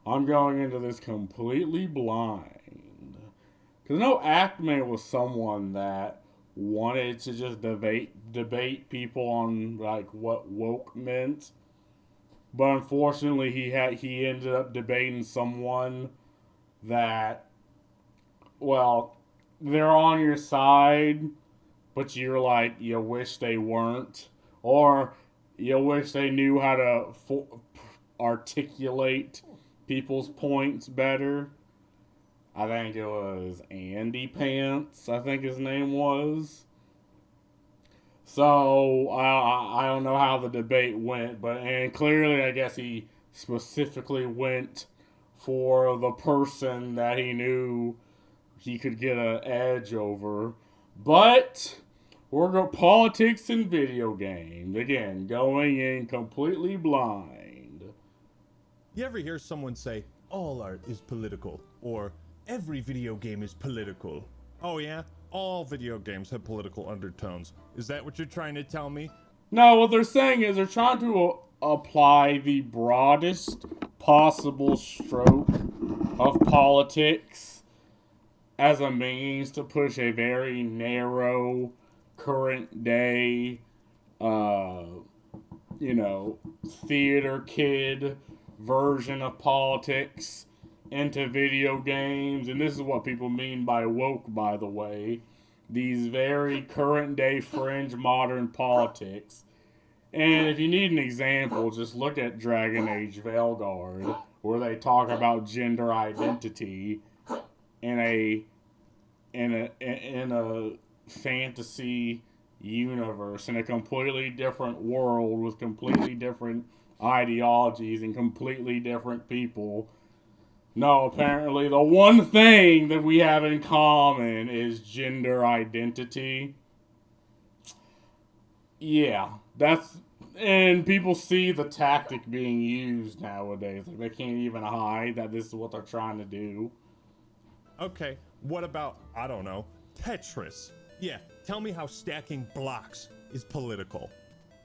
I'm going into this completely blind. Because no, Acme was someone that wanted to just debate people on like what woke meant, but unfortunately he ended up debating someone that, well, they're on your side, but you're like, you wish they weren't, or you wish they knew how to articulate people's points better. I think it was Andy Pants, I think his name was. So I don't know how the debate went, but and clearly I guess he specifically went for the person that he knew he could get an edge over. But we're going politics and video games again, going in completely blind. You ever hear someone say, all art is political, or every video game is political? Oh yeah? All video games have political undertones. Is that what you're trying to tell me? No, what they're saying is they're trying to apply the broadest possible stroke of politics as a means to push a very narrow, current day, uh, theater kid version of politics into video games. And this is what people mean by woke, by the way. These very current day fringe modern politics. And if you need an example, just look at Dragon Age Veilguard, where they talk about gender identity in a fantasy universe, in a completely different world with completely different ideologies and completely different people. No, apparently the one thing that we have in common is gender identity. Yeah, that's, and people see the tactic being used nowadays. Like they can't even hide that this is what they're trying to do. Okay, what about, I don't know, Tetris? Yeah, tell me how stacking blocks is political.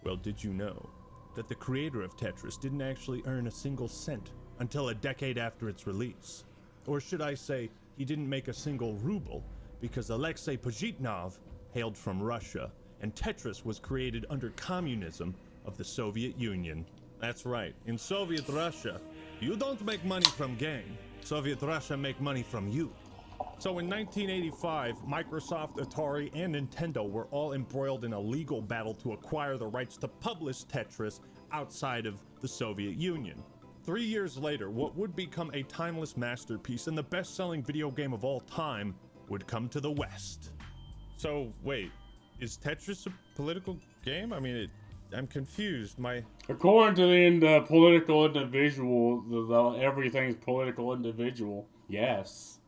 Well, did you know that the creator of Tetris didn't actually earn a single cent until a decade after its release? Or should I say, he didn't make a single ruble because Alexei Pajitnov hailed from Russia, and Tetris was created under communism of the Soviet Union. That's right, in Soviet Russia, you don't make money from game. Soviet Russia make money from you. So in 1985, Microsoft, Atari, and Nintendo were all embroiled in a legal battle to acquire the rights to publish Tetris outside of the Soviet Union. 3 years later, what would become a timeless masterpiece and the best-selling video game of all time would come to the West. So, wait, is Tetris a political game? I mean, I'm confused. According to the political individual, the everything's political individual. Yes.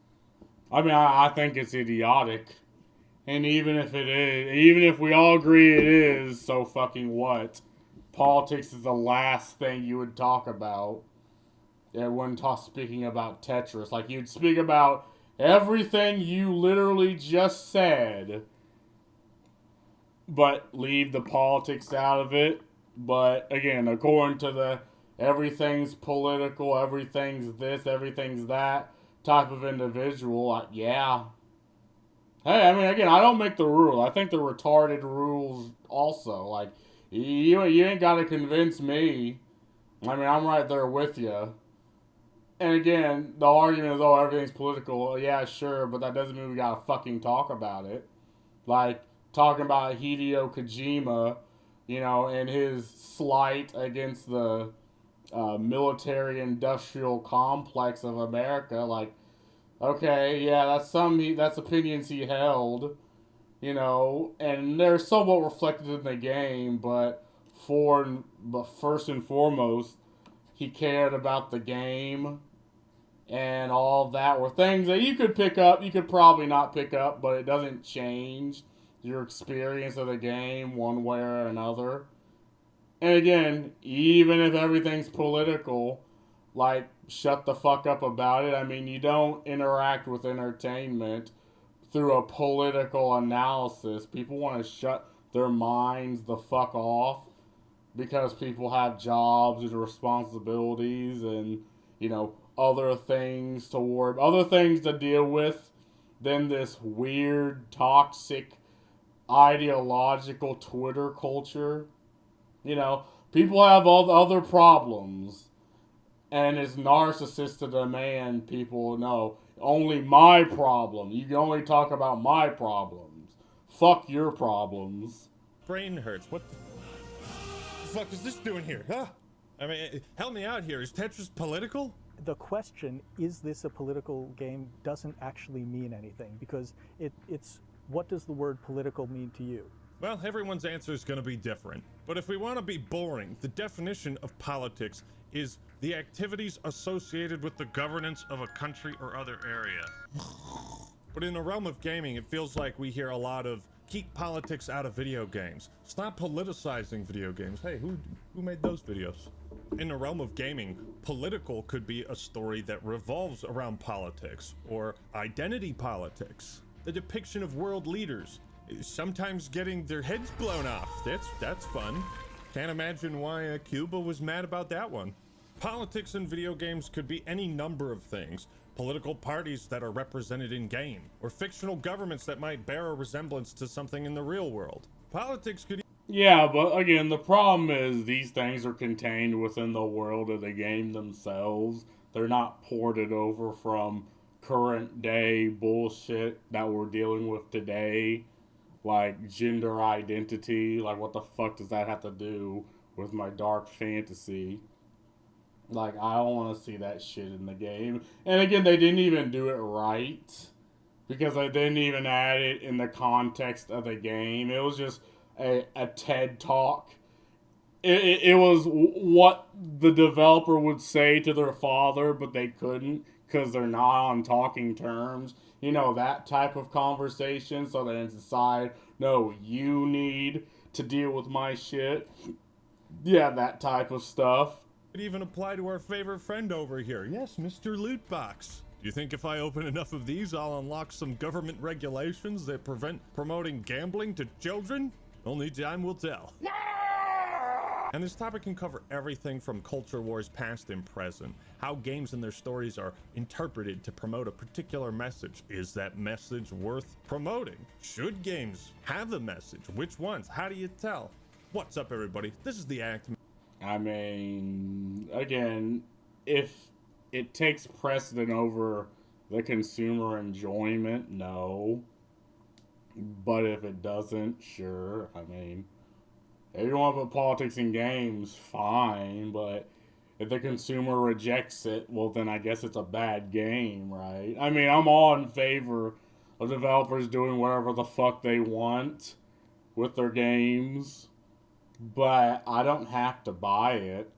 I mean, I think it's idiotic. And even if it is, even if we all agree it is, so fucking what? Politics is the last thing you would talk about. When speaking about Tetris. Like, you'd speak about everything you literally just said, but leave the politics out of it. But again, according to the everything's political, everything's this, everything's that type of individual, yeah. Hey, I mean, again, I don't make the rule. I think the retarded rules also. Like, you ain't got to convince me. I mean, I'm right there with you. And again, the argument is, oh, everything's political. Yeah, sure, but that doesn't mean we gotta fucking talk about it. Like, talking about Hideo Kojima, and his slight against the military industrial complex of America. Like, okay, yeah, that's opinions he held, and they're somewhat reflected in the game, but first and foremost, he cared about the game, and all of that were things that you could pick up, you could probably not pick up, but it doesn't change your experience of the game one way or another. And again, even if everything's political, like, shut the fuck up about it. I mean, you don't interact with entertainment through a political analysis. People want to shut their minds the fuck off because people have jobs and responsibilities and, other things to worry, other things to deal with than this weird, toxic, ideological Twitter culture. You know, people have all the other problems, and it's narcissist to demand people know only my problem. You can only talk about my problems. Fuck your problems. Brain hurts. What the fuck is this doing here, huh? I mean, help me out here. Is Tetris political? The question, is this a political game, doesn't actually mean anything, because it's what does the word political mean to you? Well, everyone's answer is going to be different. But if we want to be boring, the definition of politics is the activities associated with the governance of a country or other area. But in the realm of gaming, it feels like we hear a lot of keep politics out of video games. Stop politicizing video games. Hey, who made those videos? In the realm of gaming, political could be a story that revolves around politics or identity politics. The depiction of world leaders, sometimes getting their heads blown off. That's fun. Can't imagine why Cuba was mad about that one. Politics in video games could be any number of things. Political parties that are represented in game, or fictional governments that might bear a resemblance to something in the real world. Politics could... Yeah, but again, the problem is these things are contained within the world of the game themselves. They're not ported over from current day bullshit that we're dealing with today. Like gender identity. Like, what the fuck does that have to do with my dark fantasy? Like, I don't want to see that shit in the game. And again, they didn't even do it right. Because they didn't even add it in the context of the game. It was just a TED Talk. It was what the developer would say to their father, but they couldn't because they're not on talking terms. You know, that type of conversation. So they decide, no, you need to deal with my shit. Yeah, that type of stuff. It even apply to our favorite friend over here. Yes, Mr. Lootbox. Do you think if I open enough of these, I'll unlock some government regulations that prevent promoting gambling to children? Only time will tell. And this topic can cover everything from culture wars past and present, how games and their stories are interpreted to promote a particular message. Is that message worth promoting? Should games have a message? Which ones? How do you tell? What's up, everybody? This is the Act. I mean, again, if it takes precedent over the consumer enjoyment, no. But if it doesn't, sure. I mean, if you want to put politics in games, fine. But if the consumer rejects it, well, then I guess it's a bad game, right? I mean, I'm all in favor of developers doing whatever the fuck they want with their games. But I don't have to buy it.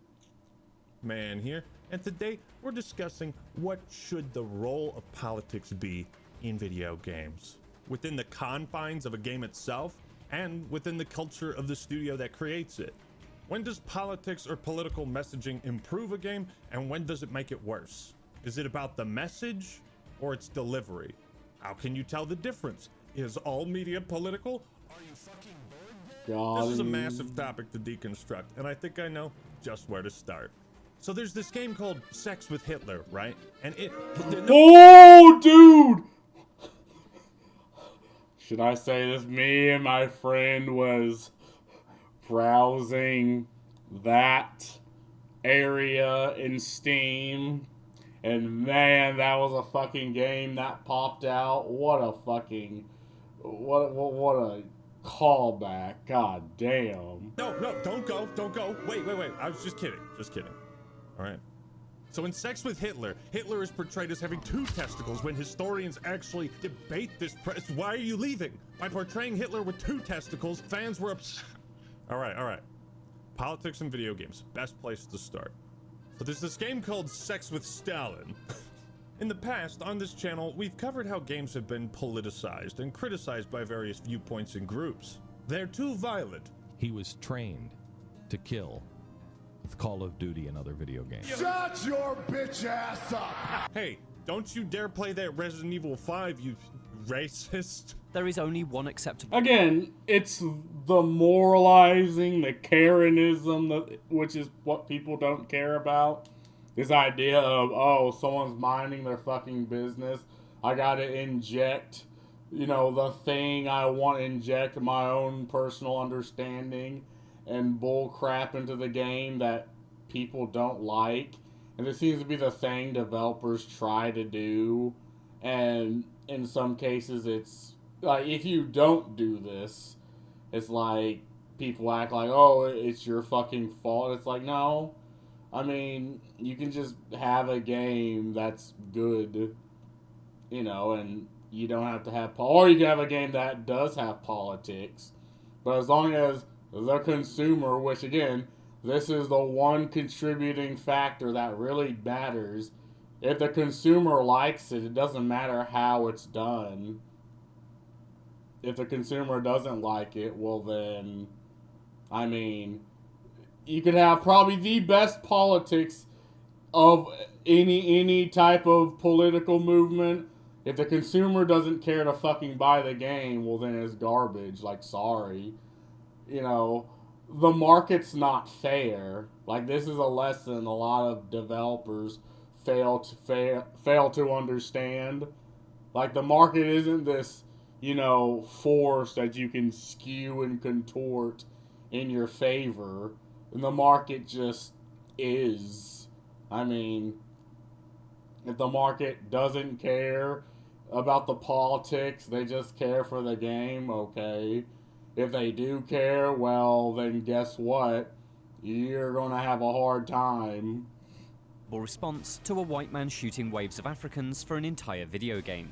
Man here, and today we're discussing what should the role of politics be in video games, within the confines of a game itself, and within the culture of the studio that creates it. When does politics or political messaging improve a game, and when does it make it worse? Is it about the message or its delivery? How can you tell the difference? Is all media political? Are you fucking bored? This is a massive topic to deconstruct, and I think I know just where to start. So there's this game called Sex with Hitler, right? And it... Oh, dude! Should I say this? Me and my friend was browsing that area in Steam, and man, that was a fucking game that popped out. What a fucking... What a... callback. God damn. No, don't go. Wait. I was just kidding. All right. So in Sex with Hitler, Hitler is portrayed as having 2 testicles when historians actually debate this. Why are you leaving? By portraying Hitler with 2 testicles, fans were upset. All right. Politics and video games. Best place to start. So there's this game called Sex with Stalin. In the past, on this channel, we've covered how games have been politicized and criticized by various viewpoints and groups. They're too violent. He was trained to kill with Call of Duty and other video games. Shut your bitch ass up! Hey, don't you dare play that Resident Evil 5, you racist. There is only one acceptable. Again, it's the moralizing, the Karenism, which is what people don't care about. This idea of, oh, someone's minding their fucking business. I gotta inject, the thing I want to inject my own personal understanding and bull crap into the game that people don't like. And this seems to be the thing developers try to do. And in some cases, it's like, if you don't do this, it's like people act like, oh, it's your fucking fault. It's like, no. I mean, you can just have a game that's good, and you don't have to have, or you can have a game that does have politics. But as long as the consumer, which again, this is the one contributing factor that really matters. If the consumer likes it, it doesn't matter how it's done. If the consumer doesn't like it, well then, I mean, you could have probably the best politics of any type of political movement. If the consumer doesn't care to fucking buy the game, well then it's garbage. Like, sorry. The market's not fair. Like, this is a lesson a lot of developers fail to understand. Like, the market isn't this, force that you can skew and contort in your favor. And the market just is. I mean, if the market doesn't care about the politics, they just care for the game, okay. If they do care, well, then guess what? You're going to have a hard time. Response to a white man shooting waves of Africans for an entire video game.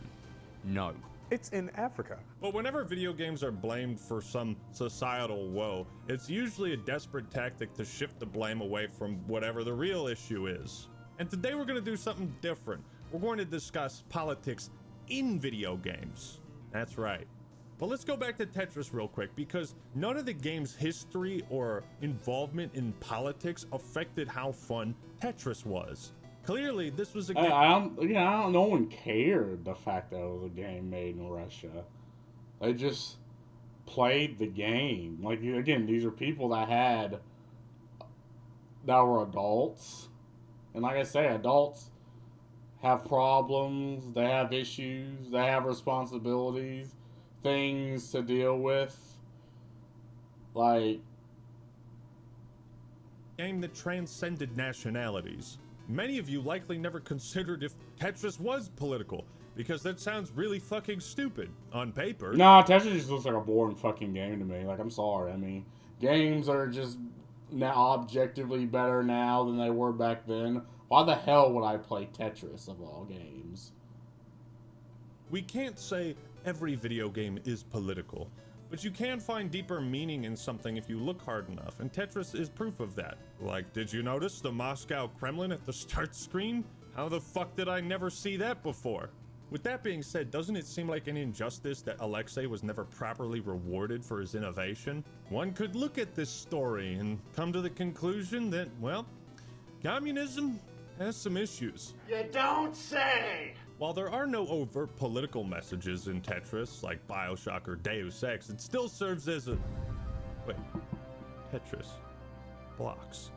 No. It's in Africa. But whenever video games are blamed for some societal woe, it's usually a desperate tactic to shift the blame away from whatever the real issue is. And today we're going to do something different. We're going to discuss politics in video games. That's right. But let's go back to Tetris real quick, because none of the game's history or involvement in politics affected how fun Tetris was. Clearly, this was a game. No one cared the fact that it was a game made in Russia. They just played the game. Like, again, these are people that were adults. And like I say, adults have problems, they have issues, they have responsibilities, things to deal with. Like, game that transcended nationalities. Many of you likely never considered if Tetris was political, because that sounds really fucking stupid on paper. Nah, Tetris just looks like a boring fucking game to me. Like, I'm sorry. I mean, games are just now objectively better now than they were back then. Why the hell would I play Tetris of all games? We can't say every video game is political, but you can find deeper meaning in something if you look hard enough, and Tetris is proof of that. Like, did you notice the Moscow Kremlin at the start screen? How the fuck did I never see that before? With that being said, doesn't it seem like an injustice that Alexei was never properly rewarded for his innovation? One could look at this story and come to the conclusion that, well, communism has some issues. You don't say! While there are no overt political messages in Tetris, like BioShock or Deus Ex, it still serves as a... Wait. Tetris. Blocks.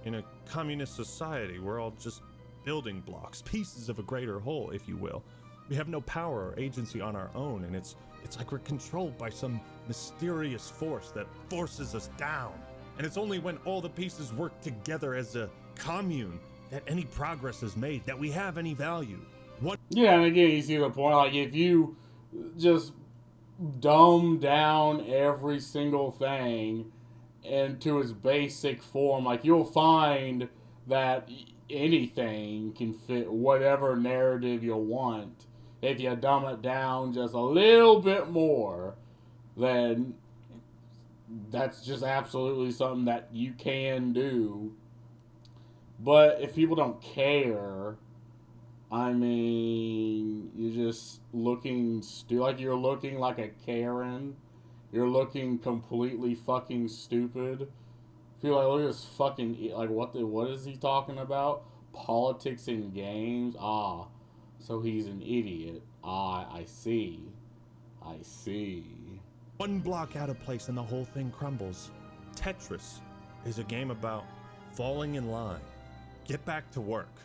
In a communist society, we're all just building blocks, pieces of a greater whole, if you will. We have no power or agency on our own, and it's like we're controlled by some mysterious force that forces us down. And it's only when all the pieces work together as a commune that any progress is made, that we have any value. Yeah, and again, you see the point. Like, if you just dumb down every single thing into its basic form, like, you'll find that anything can fit whatever narrative you want. If you dumb it down just a little bit more, then that's just absolutely something that you can do. But if people don't care, I mean, you're just looking you're looking like a Karen. You're looking completely fucking stupid. Feel like, look at this fucking, like, what is he talking about? Politics in games? Ah, so he's an idiot. Ah, I see. I see. One block out of place and the whole thing crumbles. Tetris is a game about falling in line, get back to work.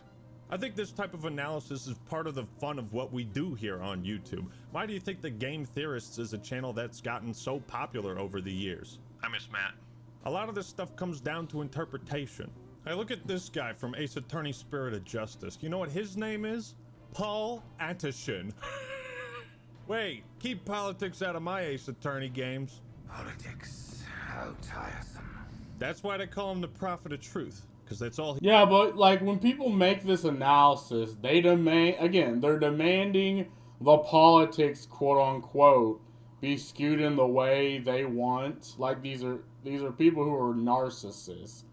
I think this type of analysis is part of the fun of what we do here on YouTube. Why do you think the Game Theorists is a channel that's gotten so popular over the years? I miss Matt. A lot of this stuff comes down to interpretation. I look at this guy from Ace Attorney Spirit of Justice. You know what his name is? Paul Antishin. Wait, keep politics out of my Ace Attorney games. Politics, how tiresome. That's why they call him the Prophet of Truth, because that's all he... Yeah, but like when people make this analysis, they demand, again, they're demanding the politics, quote unquote, be skewed in the way they want. Like these are people who are narcissists.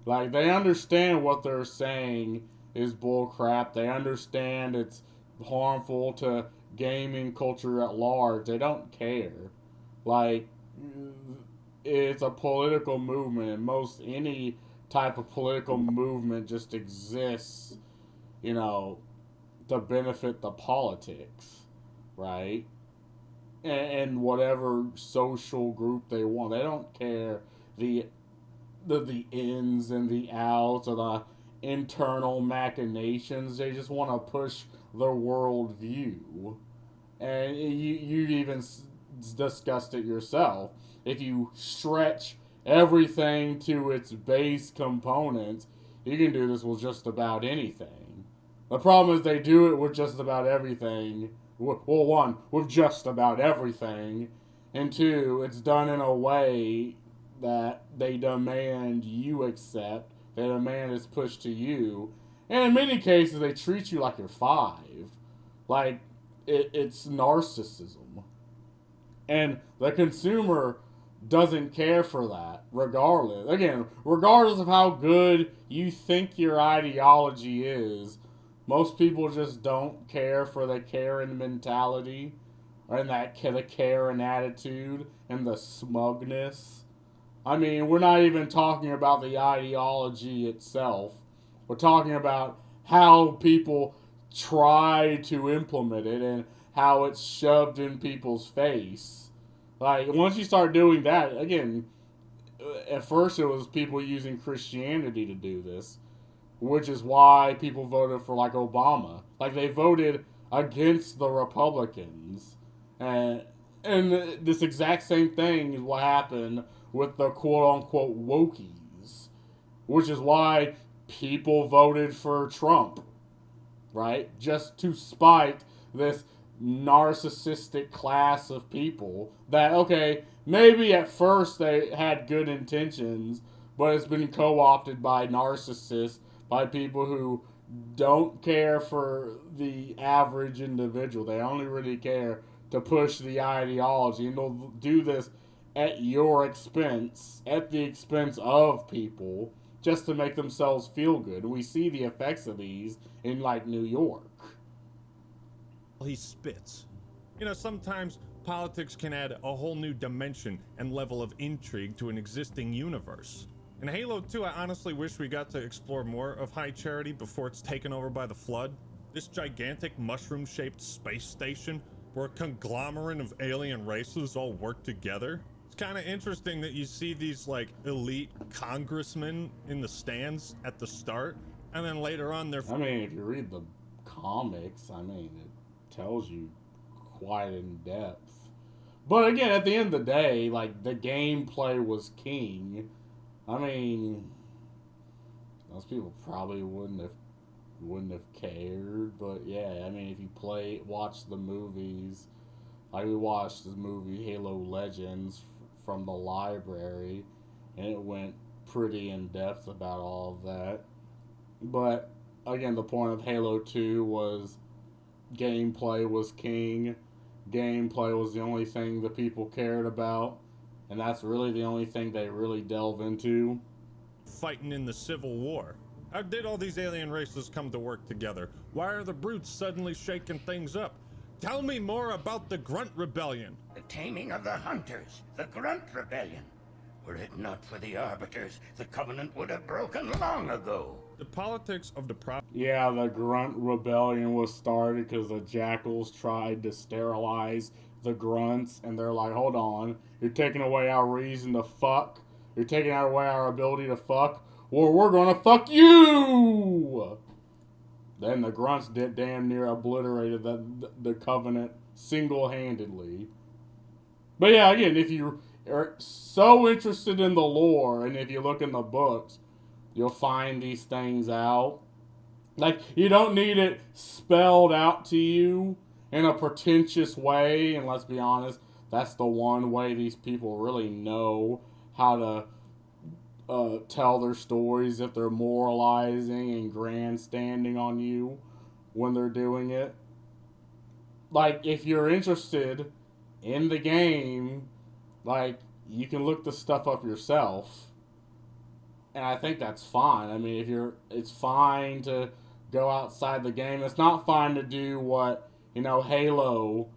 Like they understand what they're saying is bullcrap. They understand it's harmful to gaming culture at large. They don't care. Like it's a political movement, and most any type of political movement just exists, you know, to benefit the politics, right? And whatever social group they want. They don't care the ins and the outs or the internal machinations. They just want to push their worldview. And you even discussed it yourself. If you stretch everything to its base components, you can do this with just about anything. The problem is they do it with just about everything. Well, one, with just about everything. And two, it's done in a way that they demand you accept. They demand it's pushed to you. And in many cases, they treat you like you're five. Like, it's narcissism. And the consumer doesn't care for that, regardless. Again, regardless of how good you think your ideology is, most people just don't care for the Karen mentality and the Karen attitude and the smugness. I mean, we're not even talking about the ideology itself. We're talking about how people try to implement it and how it's shoved in people's face. Like, once you start doing that, again, at first it was people using Christianity to do this, which is why people voted for, like, Obama. Like, they voted against the Republicans. And this exact same thing is what happened with the quote-unquote wokies, which is why people voted for Trump, right? Just to spite this narcissistic class of people that, okay, maybe at first they had good intentions, but it's been co-opted by narcissists, by people who don't care for the average individual. They only really care to push the ideology, and they'll do this at your expense, at the expense of people, just to make themselves feel good. And we see the effects of these in, like, New York. He spits. You know, sometimes politics can add a whole new dimension and level of intrigue to an existing universe. In Halo 2, I honestly wish we got to explore more of High Charity before it's taken over by the Flood. This gigantic mushroom-shaped space station where a conglomerate of alien races all work together. It's kind of interesting that you see these, like, elite congressmen in the stands at the start, and then later on they're... I mean, if you read the comics, I mean, it tells you quite in depth. But again, at the end of the day, like, the gameplay was king. I mean, most people probably wouldn't have cared, but yeah, I mean, if you watch the movies, like we watched the movie Halo Legends from the library, and it went pretty in depth about all of that. But again, the point of Halo 2 was gameplay was king. Gameplay was the only thing the people cared about. And that's really the only thing they really delve into. Fighting in the Civil War. How did all these alien races come to work together? Why are the brutes suddenly shaking things up? Tell me more about the Grunt Rebellion. The taming of the hunters, the Grunt Rebellion. Were it not for the Arbiters, the Covenant would have broken long ago. The politics of the Yeah, the Grunt Rebellion was started because the Jackals tried to sterilize the Grunts, and they're like, hold on, you're taking away our reason to fuck? You're taking away our ability to fuck? or we're gonna fuck you. Then the grunts did damn near obliterated the Covenant single-handedly. But yeah, again, if you are so interested in the lore, and if you look in the books, you'll find these things out. Like, you don't need it spelled out to you in a pretentious way, and let's be honest, that's the one way these people really know how to tell their stories, if they're moralizing and grandstanding on you when they're doing it. Like, if you're interested in the game, like, you can look the stuff up yourself. And I think that's fine. I mean, it's fine to go outside the game. It's not fine to do what, Halo,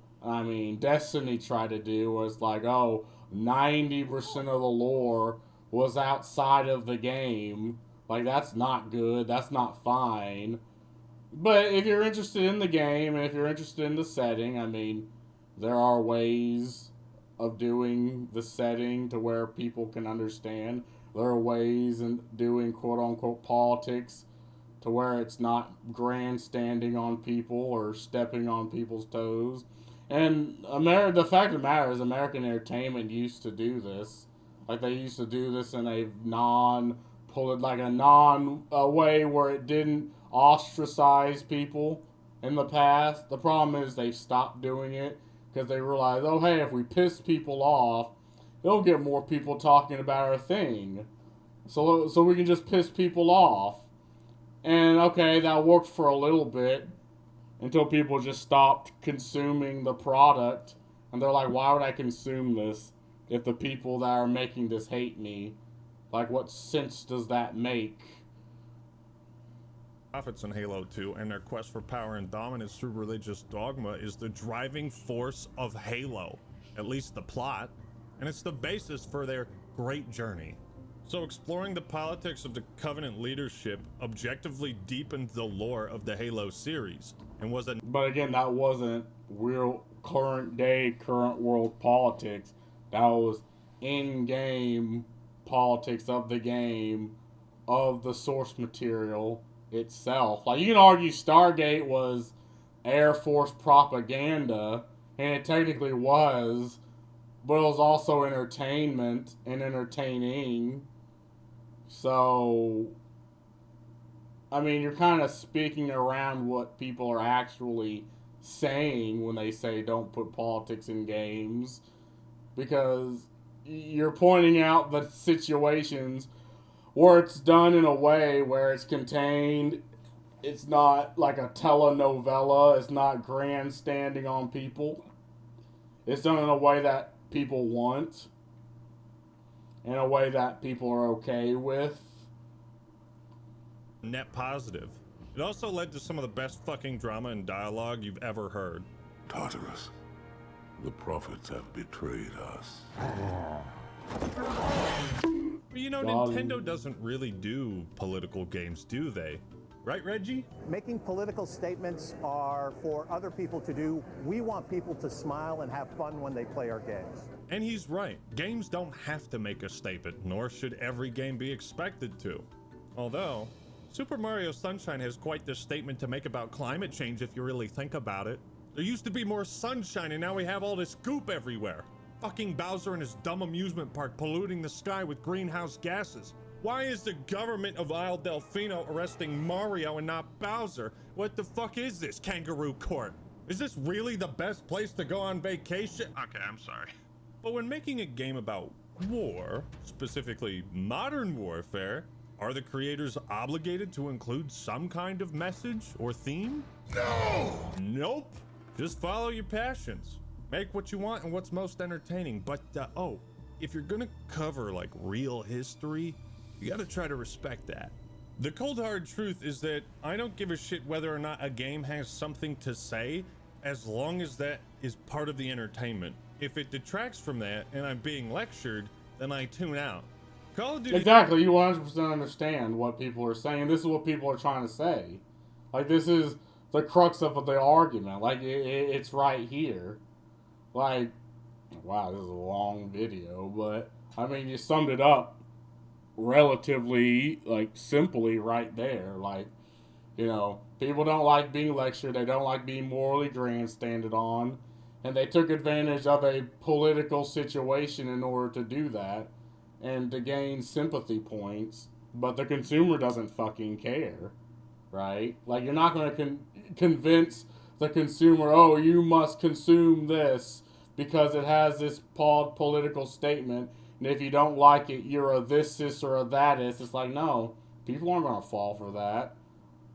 Destiny tried to do, was like, 90% of the lore was outside of the game. Like, that's not good. That's not fine. But if you're interested in the game, and if you're interested in the setting, there are ways of doing the setting to where people can understand. There are ways in doing quote-unquote politics to where it's not grandstanding on people or stepping on people's toes. And the fact of the matter is, American entertainment used to do this. Like, they used to do this in a way where it didn't ostracize people in the past. The problem is they stopped doing it because they realized, hey, if we piss people off, they'll get more people talking about our thing. So we can just piss people off. And okay, that worked for a little bit until people just stopped consuming the product. And they're like, why would I consume this if the people that are making this hate me? Like, what sense does that make? Prophets in Halo 2 and their quest for power and dominance through religious dogma is the driving force of Halo, at least the plot, and it's the basis for their great journey. So exploring the politics of the Covenant leadership objectively deepened the lore of the Halo series, and was a... But again, that wasn't real current world politics. That was in-game politics of the game, of the source material itself. Like, you can argue Stargate was Air Force propaganda, and it technically was, but it was also entertainment and entertaining. So, you're kind of speaking around what people are actually saying when they say don't put politics in games, because you're pointing out the situations where it's done in a way where it's contained. It's not like a telenovela. It's not grandstanding on people. It's done in a way that people want, in a way that people are okay with. net positive. It also led to some of the best fucking drama and dialogue you've ever heard. Tartarus, the prophets have betrayed us. But Nintendo doesn't really do political games, do they? Right, Reggie? Making political statements are for other people to do. We want people to smile and have fun when they play our games. And he's right. Games don't have to make a statement, nor should every game be expected to. Although, Super Mario Sunshine has quite the statement to make about climate change if you really think about it. There used to be more sunshine and now we have all this goop everywhere. Fucking Bowser and his dumb amusement park polluting the sky with greenhouse gases. Why is the government of Isle Delfino arresting Mario and not Bowser? What the fuck is this, kangaroo court? Is this really the best place to go on vacation? Okay, I'm sorry. But when making a game about war, specifically modern warfare, are the creators obligated to include some kind of message or theme? No! Nope. Just follow your passions. Make what you want and what's most entertaining. But, if you're gonna cover, like, real history, you gotta try to respect that. The cold hard truth is that I don't give a shit whether or not a game has something to say, as long as that is part of the entertainment. If it detracts from that and I'm being lectured, then I tune out. Call of Duty... Exactly, you 100% understand what people are saying. This is what people are trying to say. Like, this is the crux of the argument. Like, it's right here. Like, wow, this is a long video, but, I mean, you summed it up relatively, like, simply right there. Like, you know, people don't like being lectured, they don't like being morally grandstanded on, and they took advantage of a political situation in order to do that and to gain sympathy points, but the consumer doesn't fucking care, right? Like, you're not going to convince the consumer, oh, you must consume this because it has this political statement, and if you don't like it, you're a this or a that is. It's like, no, people aren't going to fall for that.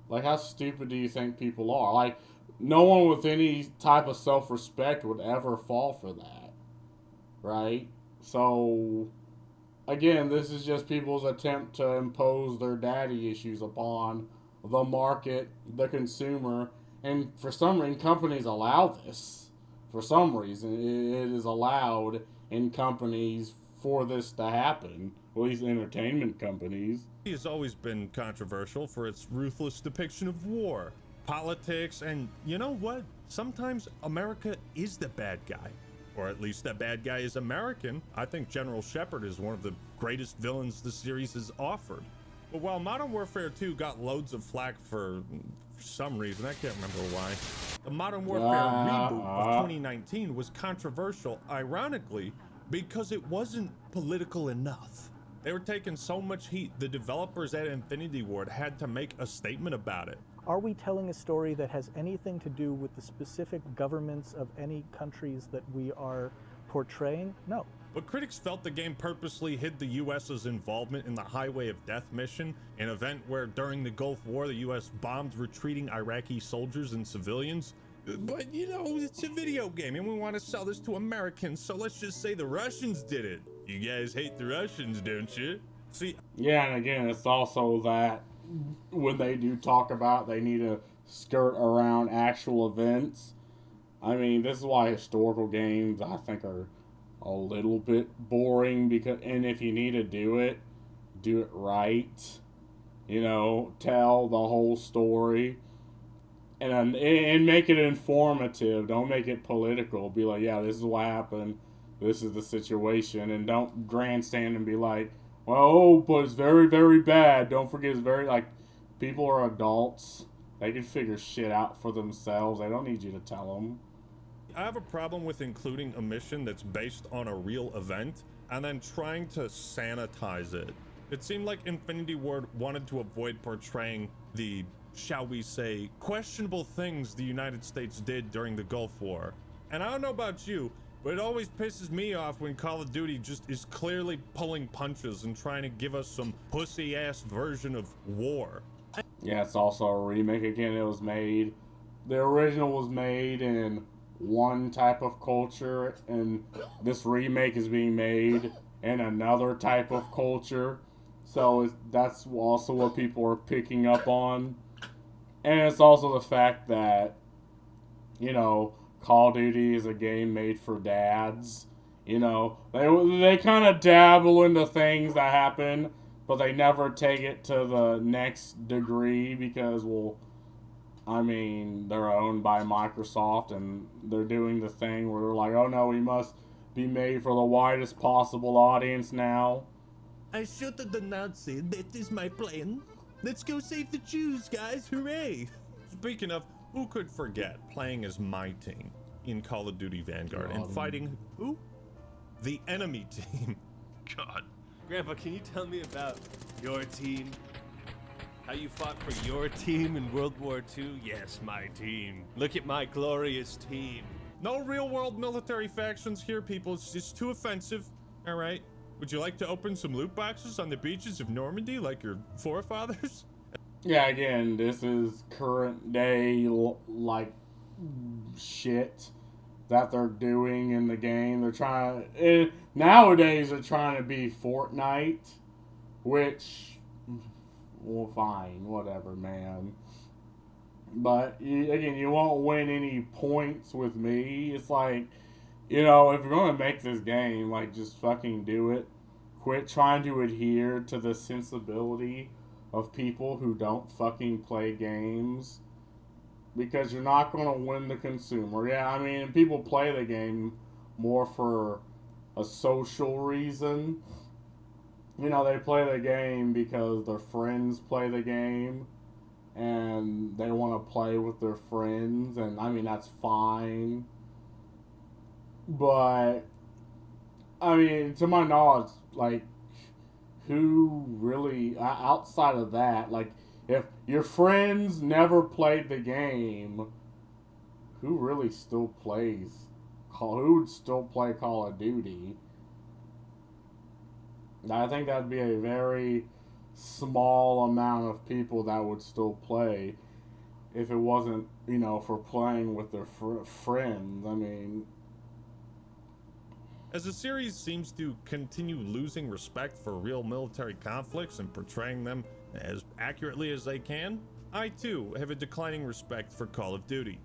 Like, how stupid do you think people are? Like, no one with any type of self-respect would ever fall for that, right? So, again, this is just people's attempt to impose their daddy issues upon the market, the consumer, and for some reason, companies allow this. For some reason, it is allowed in companies for this to happen, at least entertainment companies. Has always been controversial for its ruthless depiction of war, politics, and you know what? Sometimes America is the bad guy. Or at least that bad guy is American. I think General Shepard is one of the greatest villains the series has offered. But while Modern Warfare 2 got loads of flack for some reason, I can't remember why, the Modern Warfare reboot of 2019 was controversial, ironically, because it wasn't political enough. They were taking so much heat, the developers at Infinity Ward had to make a statement about it. Are we telling a story that has anything to do with the specific governments of any countries that we are portraying? No. But critics felt the game purposely hid the US's involvement in the Highway of Death mission, an event where during the Gulf War the US bombed retreating Iraqi soldiers and civilians. But you know, it's a video game and we want to sell this to Americans, so let's just say the Russians did it. You guys hate the Russians, don't you? See, yeah, and again, it's also that when they do talk about they need to skirt around actual events. I mean, this is why historical games, I think, are a little bit boring, because, and if you need to do it right. You know, tell the whole story and make it informative. Don't make it political. Be like, yeah, this is what happened. This is the situation, and don't grandstand and be like, well, oh, but it's very, very bad. Don't forget, it's very, like, people are adults. They can figure shit out for themselves. They don't need you to tell them. I have a problem with including a mission that's based on a real event and then trying to sanitize it. It seemed like Infinity Ward wanted to avoid portraying the, shall we say, questionable things the United States did during the Gulf War. And I don't know about you, but it always pisses me off when Call of Duty just is clearly pulling punches and trying to give us some pussy-ass version of war. Yeah, it's also a remake. Again, the original was made in one type of culture, and this remake is being made in another type of culture. So that's also what people are picking up on. And it's also the fact that, you know, Call of Duty is a game made for dads. You know, they kind of dabble into things that happen, but they never take it to the next degree because, well, I mean, they're owned by Microsoft and they're doing the thing where they're like, oh no, we must be made for the widest possible audience now. I shot at the Nazi. That is my plan. Let's go save the Jews, guys. Hooray! Speaking of, who could forget playing as my team in Call of Duty Vanguard and fighting who? The enemy team. God. Grandpa, can you tell me about your team? How you fought for your team in World War II? Yes, my team. Look at my glorious team. No real-world military factions here, people. It's just too offensive. All right. Would you like to open some loot boxes on the beaches of Normandy like your forefathers? Yeah, again, this is current day, like, shit that they're doing in the game. They're trying, nowadays they're trying to be Fortnite, which, well, fine, whatever, man. But, again, you won't win any points with me. It's like, you know, if you're going to make this game, like, just fucking do it. Quit trying to adhere to the sensibility of people who don't fucking play games, because you're not going to win the consumer. Yeah, I mean, people play the game more for a social reason, you know, they play the game because their friends play the game and they want to play with their friends, and I mean, that's fine. But, I mean, to my knowledge, like, who really, outside of that, like, if your friends never played the game, who really still plays who would still play Call of Duty? I think that'd be a very small amount of people that would still play if it wasn't, you know, for playing with their friends. I mean, as the series seems to continue losing respect for real military conflicts and portraying them as accurately as they can, I too have a declining respect for Call of Duty.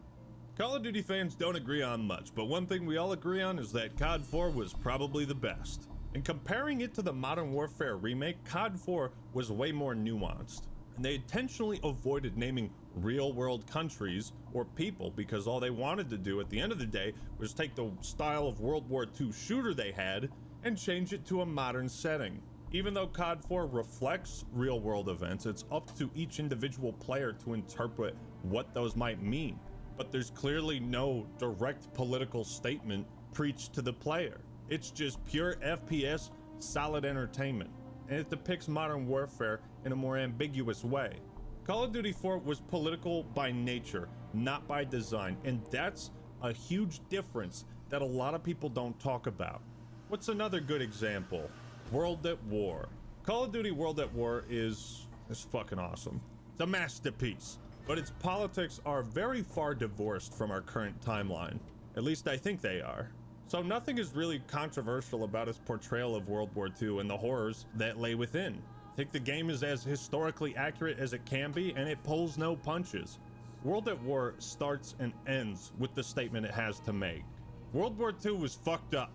Call of Duty fans don't agree on much, but one thing we all agree on is that COD 4 was probably the best. And comparing it to the Modern Warfare remake, COD 4 was way more nuanced. And they intentionally avoided naming real-world countries or people because all they wanted to do at the end of the day was take the style of World War II shooter they had and change it to a modern setting. Even though COD 4 reflects real-world events, it's up to each individual player to interpret what those might mean. But there's clearly no direct political statement preached to the player. It's just pure FPS, solid entertainment, and it depicts modern warfare in a more ambiguous way. Call of Duty 4 was political by nature, not by design, and that's a huge difference that a lot of people don't talk about. What's another good example? World at War. Call of Duty World at War is fucking awesome. It's a masterpiece. But its politics are very far divorced from our current timeline. At least I think they are. So nothing is really controversial about its portrayal of World War II and the horrors that lay within. I think the game is as historically accurate as it can be, and it pulls no punches. World at War starts and ends with the statement it has to make. World War II was fucked up.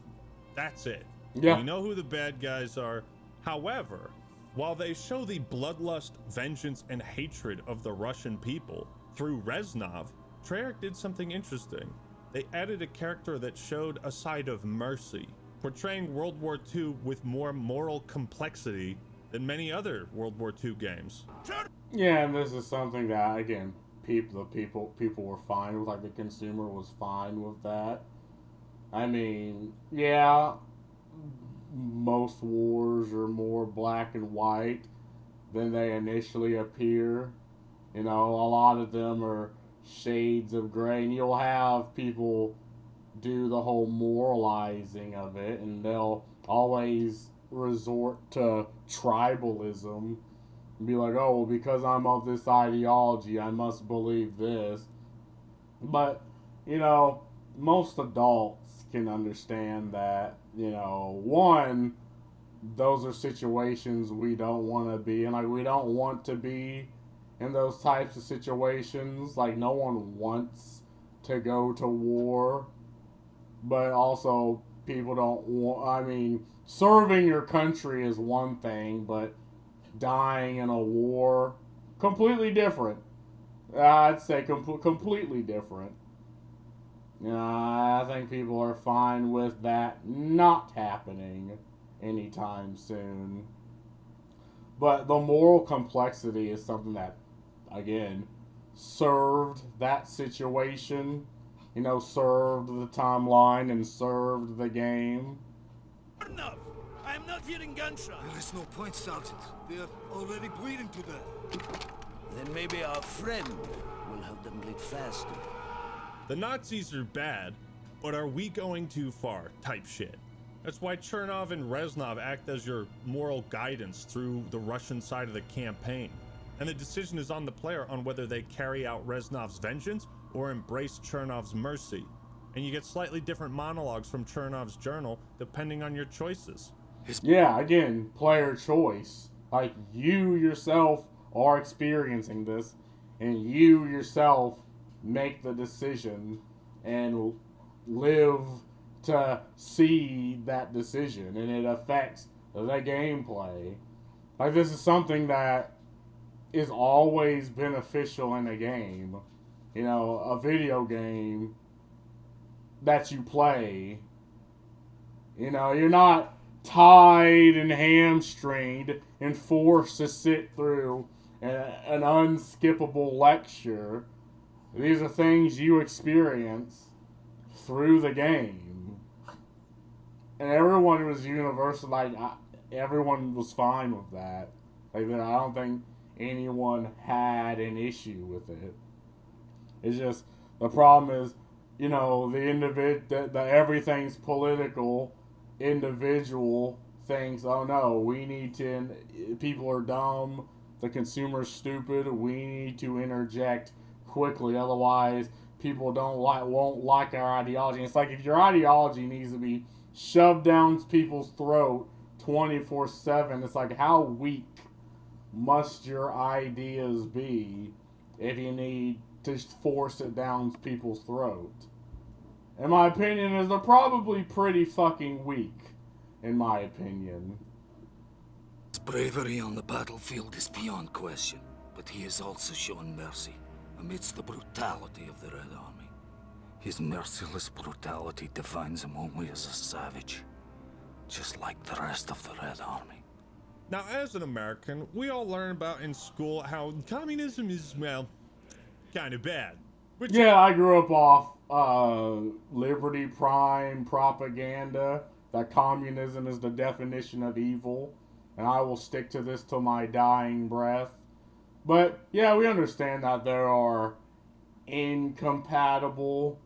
That's it. Yeah. We know who the bad guys are. However, while they show the bloodlust, vengeance, and hatred of the Russian people through Reznov, Treyarch did something interesting. They added a character that showed a side of mercy, portraying World War II with more moral complexity than many other World War II games. yeah, and this is something that, again, people were fine with, like the consumer was fine with that. I mean, yeah, most wars are more black and white than they initially appear. You know, a lot of them are shades of gray, and you'll have people do the whole moralizing of it, and they'll always resort to tribalism and be like, oh, well, because I'm of this ideology, I must believe this. But, you know, most adults can understand that, you know, one, those are situations we don't want to be in. Like, we don't want to be in those types of situations. Like, no one wants to go to war. But also, people don't want, I mean, serving your country is one thing, but dying in a war, completely different. I'd say completely different. I think people are fine with that not happening anytime soon. But the moral complexity is something that, again, served that situation. You know, served the timeline and served the game. Enough! I am not hearing gunshots! There is no point, Sergeant. We are already bleeding to death. Then maybe our friend will help them bleed faster. The Nazis are bad, but are we going too far type shit. That's why Chernov and Reznov act as your moral guidance through the Russian side of the campaign. And the decision is on the player on whether they carry out Reznov's vengeance or embrace Chernov's mercy. And you get slightly different monologues from Chernov's journal depending on your choices. Yeah, again, player choice. Like, you yourself are experiencing this, and you yourself make the decision and live to see that decision, and it affects the gameplay. Like, this is something that is always beneficial in a game. You know, a video game that you play. You know, you're not tied and hamstringed and forced to sit through an unskippable lecture. These are things you experience through the game. And everyone was universal, everyone was fine with that. I don't think anyone had an issue with it. It's just, the problem is, the everything's political individual thinks, oh no, people are dumb, the consumer's stupid, we need to interject quickly, otherwise people won't like our ideology. And it's like, if your ideology needs to be shoved down people's throat 24/7, it's like, how weak must your ideas be if you need to force it down people's throat? In my opinion, is they're probably pretty fucking weak, in my opinion. His bravery on the battlefield is beyond question, but he has also shown mercy amidst the brutality of the Red Army. His merciless brutality defines him only as a savage, just like the rest of the Red Army. Now, as an American, we all learn about in school how communism is, well, kind of bad. Yeah, I grew up off Liberty Prime propaganda that communism is the definition of evil, and I will stick to this till my dying breath. But yeah, we understand that there are incompatible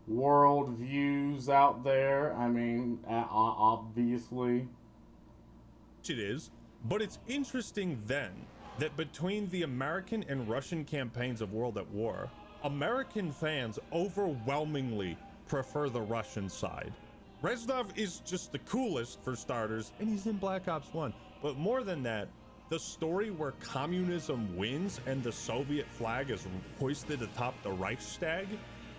worldviews out there. I mean, obviously. It is, but it's interesting then that between the American and Russian campaigns of World at War, American fans overwhelmingly prefer the Russian side. Reznov is just the coolest, for starters, and he's in Black Ops 1. But more than that, the story where communism wins and the Soviet flag is hoisted atop the Reichstag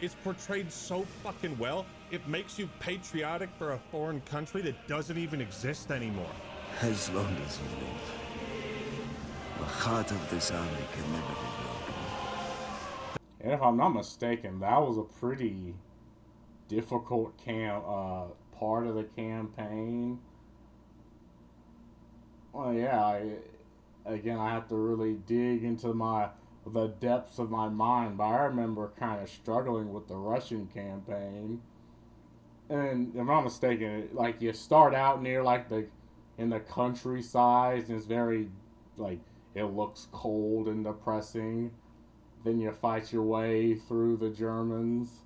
is portrayed so fucking well, it makes you patriotic for a foreign country that doesn't even exist anymore. As long as you live, the heart of this army can never be broken. And if I'm not mistaken, that was a pretty difficult part of the campaign. Well, yeah, I have to really dig into the depths of my mind, but I remember kind of struggling with the Russian campaign. And if I'm not mistaken, like, you start out near in the countryside, and it's very, it looks cold and depressing. Then you fight your way through the Germans.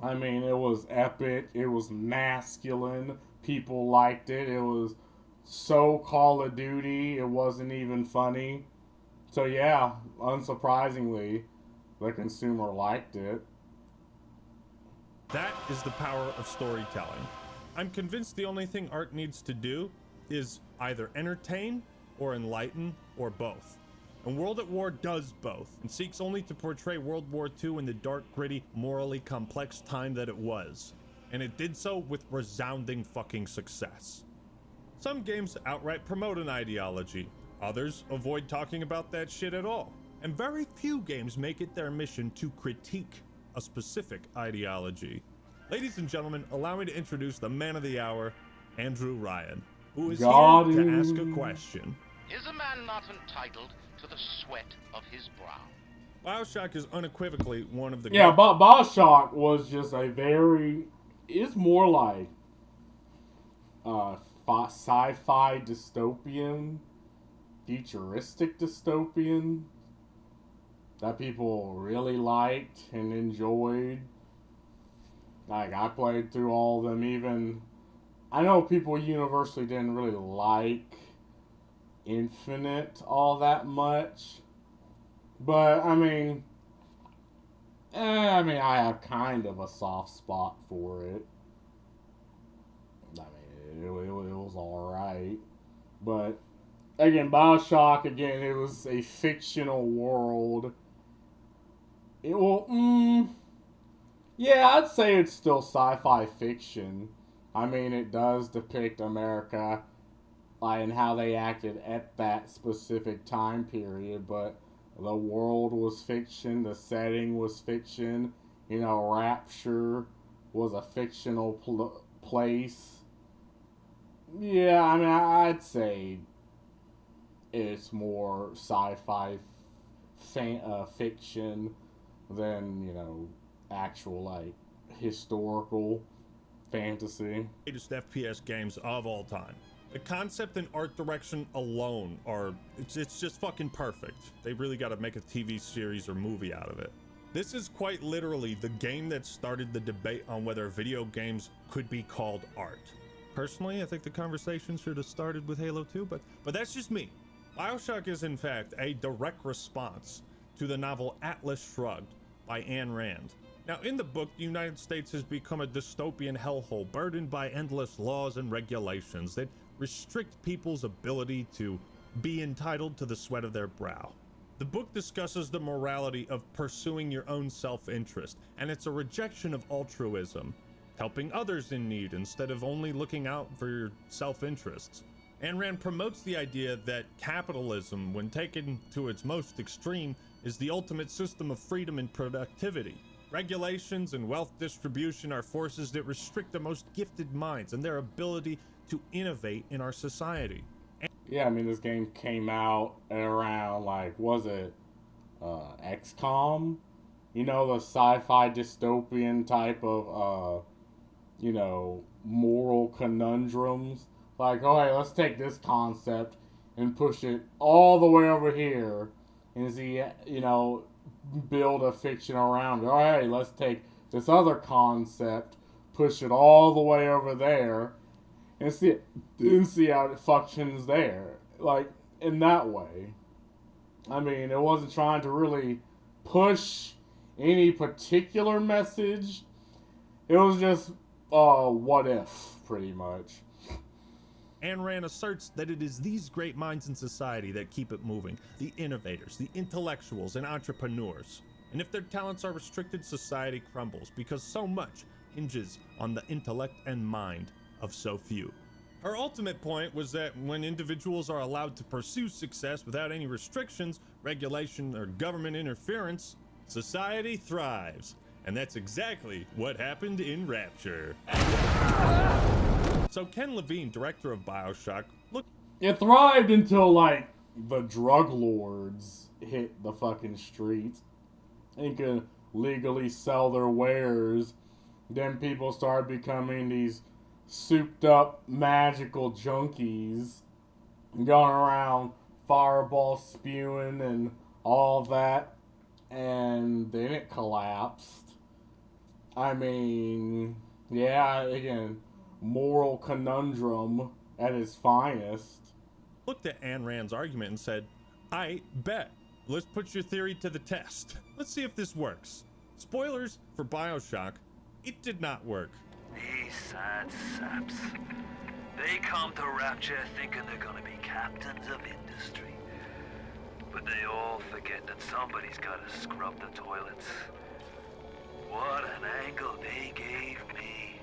I mean, it was epic. It was masculine. People liked it. It was so Call of Duty, it wasn't even funny. So yeah, unsurprisingly, the consumer liked it. That is the power of storytelling. I'm convinced the only thing art needs to do is either entertain or enlighten or both. And World at War does both, and seeks only to portray World War II in the dark, gritty, morally complex time that it was. And it did so with resounding fucking success. Some games outright promote an ideology, others avoid talking about that shit at all. And very few games make it their mission to critique a specific ideology. Ladies and gentlemen, allow me to introduce the man of the hour, Andrew Ryan, who is here to ask a question. Is a man not entitled to the sweat of his brow? BioShock is unequivocally one of the... Yeah, but BioShock was just it's more like sci-fi dystopian, futuristic dystopian that people really liked and enjoyed. Like, I played through all of them. Even I know people universally didn't really like Infinite all that much, but I mean, I have kind of a soft spot for it. I mean, it was alright, but again, BioShock, it was a fictional world. Yeah, I'd say it's still sci-fi fiction. I mean, it does depict America and how they acted at that specific time period, but the world was fiction, the setting was fiction, Rapture was a fictional place. Yeah, I mean, I'd say it's more sci-fi fiction than, actual, like, historical fantasy. Greatest FPS games of all time. The concept and art direction alone it's just fucking perfect. They really got to make a TV series or movie out of it. This is quite literally the game that started the debate on whether video games could be called art. Personally, I think the conversation should have started with Halo 2, but that's just me. BioShock is in fact a direct response to the novel Atlas Shrugged by Ayn Rand. Now, in the book, the United States has become a dystopian hellhole burdened by endless laws and regulations that restrict people's ability to be entitled to the sweat of their brow. The book discusses the morality of pursuing your own self-interest, and it's a rejection of altruism, helping others in need instead of only looking out for your self-interests. Ayn Rand promotes the idea that capitalism, when taken to its most extreme, is the ultimate system of freedom and productivity. Regulations and wealth distribution are forces that restrict the most gifted minds and their ability to innovate in our society. Yeah, I mean, this game came out around, like, was it XCOM? The sci-fi dystopian type of, moral conundrums. Like, oh, hey, let's take this concept and push it all the way over here and see, build a fiction around it. All right, let's take this other concept, push it all the way over there, and see how it functions there. Like, in that way. I mean, it wasn't trying to really push any particular message. It was just, what if, pretty much. Ayn Rand asserts that it is these great minds in society that keep it moving, the innovators, the intellectuals, and entrepreneurs. And if their talents are restricted, society crumbles, because so much hinges on the intellect and mind of so few. Her ultimate point was that when individuals are allowed to pursue success without any restrictions, regulation, or government interference, society thrives. And that's exactly what happened in Rapture. So Ken Levine, director of BioShock, It thrived until, like, the drug lords hit the fucking streets and could legally sell their wares. Then people started becoming these souped up magical junkies going around fireball spewing and all that, and then it collapsed. I mean, yeah, again, moral conundrum at its finest. Looked at Ayn Rand's argument and said, I bet. Let's put your theory to the test. Let's see if this works. Spoilers for BioShock, it did not work. These sad saps. They come to Rapture thinking they're gonna be captains of industry. But they all forget that somebody's gotta scrub the toilets. What an angle they gave me.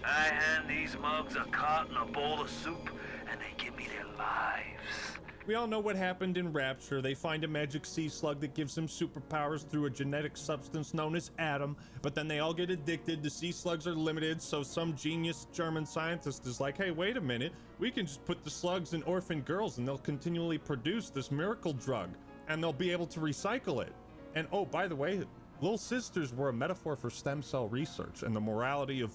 I hand these mugs a cot and a bowl of soup, and they give me their lives. We all know what happened in Rapture. They find a magic sea slug that gives them superpowers through a genetic substance known as Adam, but then they all get addicted. The sea slugs are limited, so some genius German scientist is like, hey, wait a minute, we can just put the slugs in orphan girls and they'll continually produce this miracle drug, and they'll be able to recycle it. And oh, by the way, little sisters were a metaphor for stem cell research and the morality of,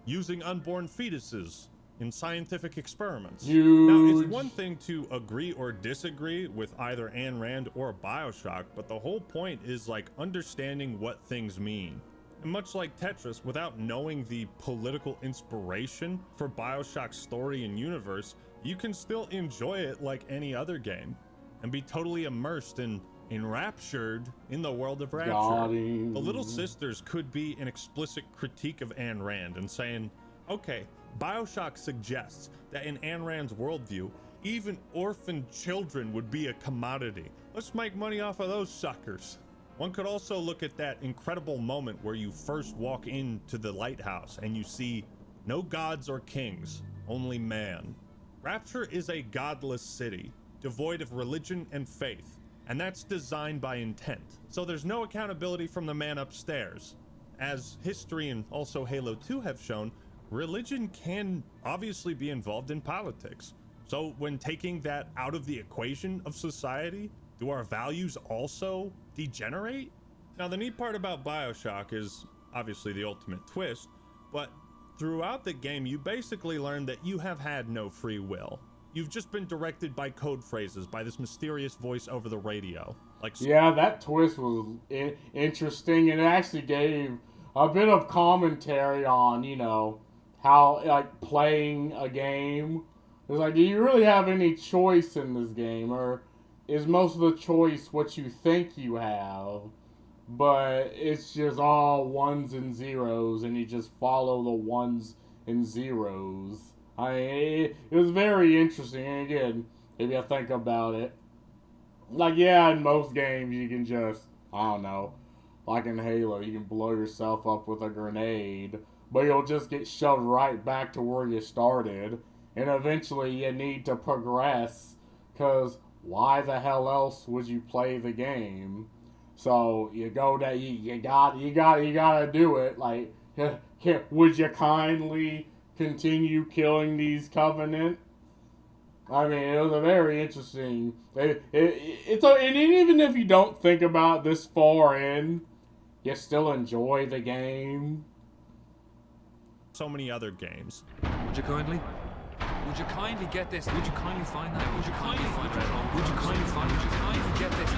using unborn fetuses in scientific experiments. Now, it's one thing to agree or disagree with either Ayn Rand or BioShock, but the whole point is, like, understanding what things mean. And much like Tetris, without knowing the political inspiration for BioShock's story and universe, you can still enjoy it like any other game and be totally immersed and enraptured in the world of Rapture. The Little Sisters could be an explicit critique of Ayn Rand and saying, okay, BioShock suggests that in Ayn Rand's worldview, even orphan children would be a commodity. Let's make money off of those suckers. One could also look at that incredible moment where you first walk into the lighthouse and you see no gods or kings, only man. Rapture is a godless city, devoid of religion and faith, and that's designed by intent. So there's no accountability from the man upstairs. As history and also Halo 2 have shown, religion can obviously be involved in politics. So when taking that out of the equation of society, do our values also degenerate? Now, the neat part about BioShock is obviously the ultimate twist, but throughout the game, you basically learn that you have had no free will. You've just been directed by code phrases, by this mysterious voice over the radio. Yeah, that twist was interesting, and it actually gave a bit of commentary on, how, like, playing a game. It's like, do you really have any choice in this game, or is most of the choice what you think you have? But it's just all ones and zeros, and you just follow the ones and zeros. It was very interesting, and again, if you think about it, like, yeah, in most games you can just, I don't know, like in Halo, you can blow yourself up with a grenade, but you'll just get shoved right back to where you started, and eventually you need to progress, because why the hell else would you play the game? So you go that you gotta do it. Like, would you kindly continue killing these Covenant? I mean, it was a very interesting. And even if you don't think about this far in, you still enjoy the game. So many other games. Would you kindly get this? Would you kindly find that? Would you kindly find it? Would you kindly find it? Would you kindly get this?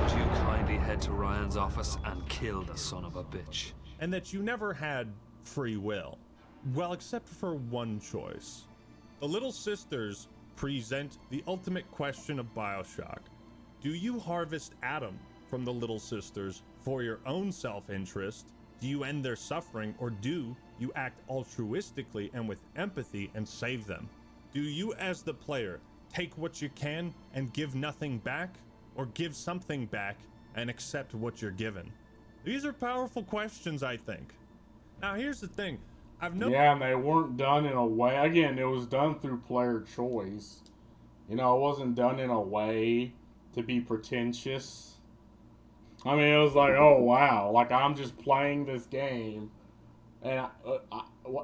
Would you kindly head to Ryan's office and kill the son of a bitch? And that you never had free will. Well, except for one choice. The Little Sisters present the ultimate question of BioShock. Do you harvest Adam from the Little Sisters for your own self-interest? Do you end their suffering, or do you act altruistically and with empathy and save them? Do you, as the player, take what you can and give nothing back, or give something back and accept what you're given? These are powerful questions, I think. Now, here's the thing. Yeah, and they weren't done in a way. Again, it was done through player choice. It wasn't done in a way to be pretentious. I mean, it was like, oh wow, like I'm just playing this game, and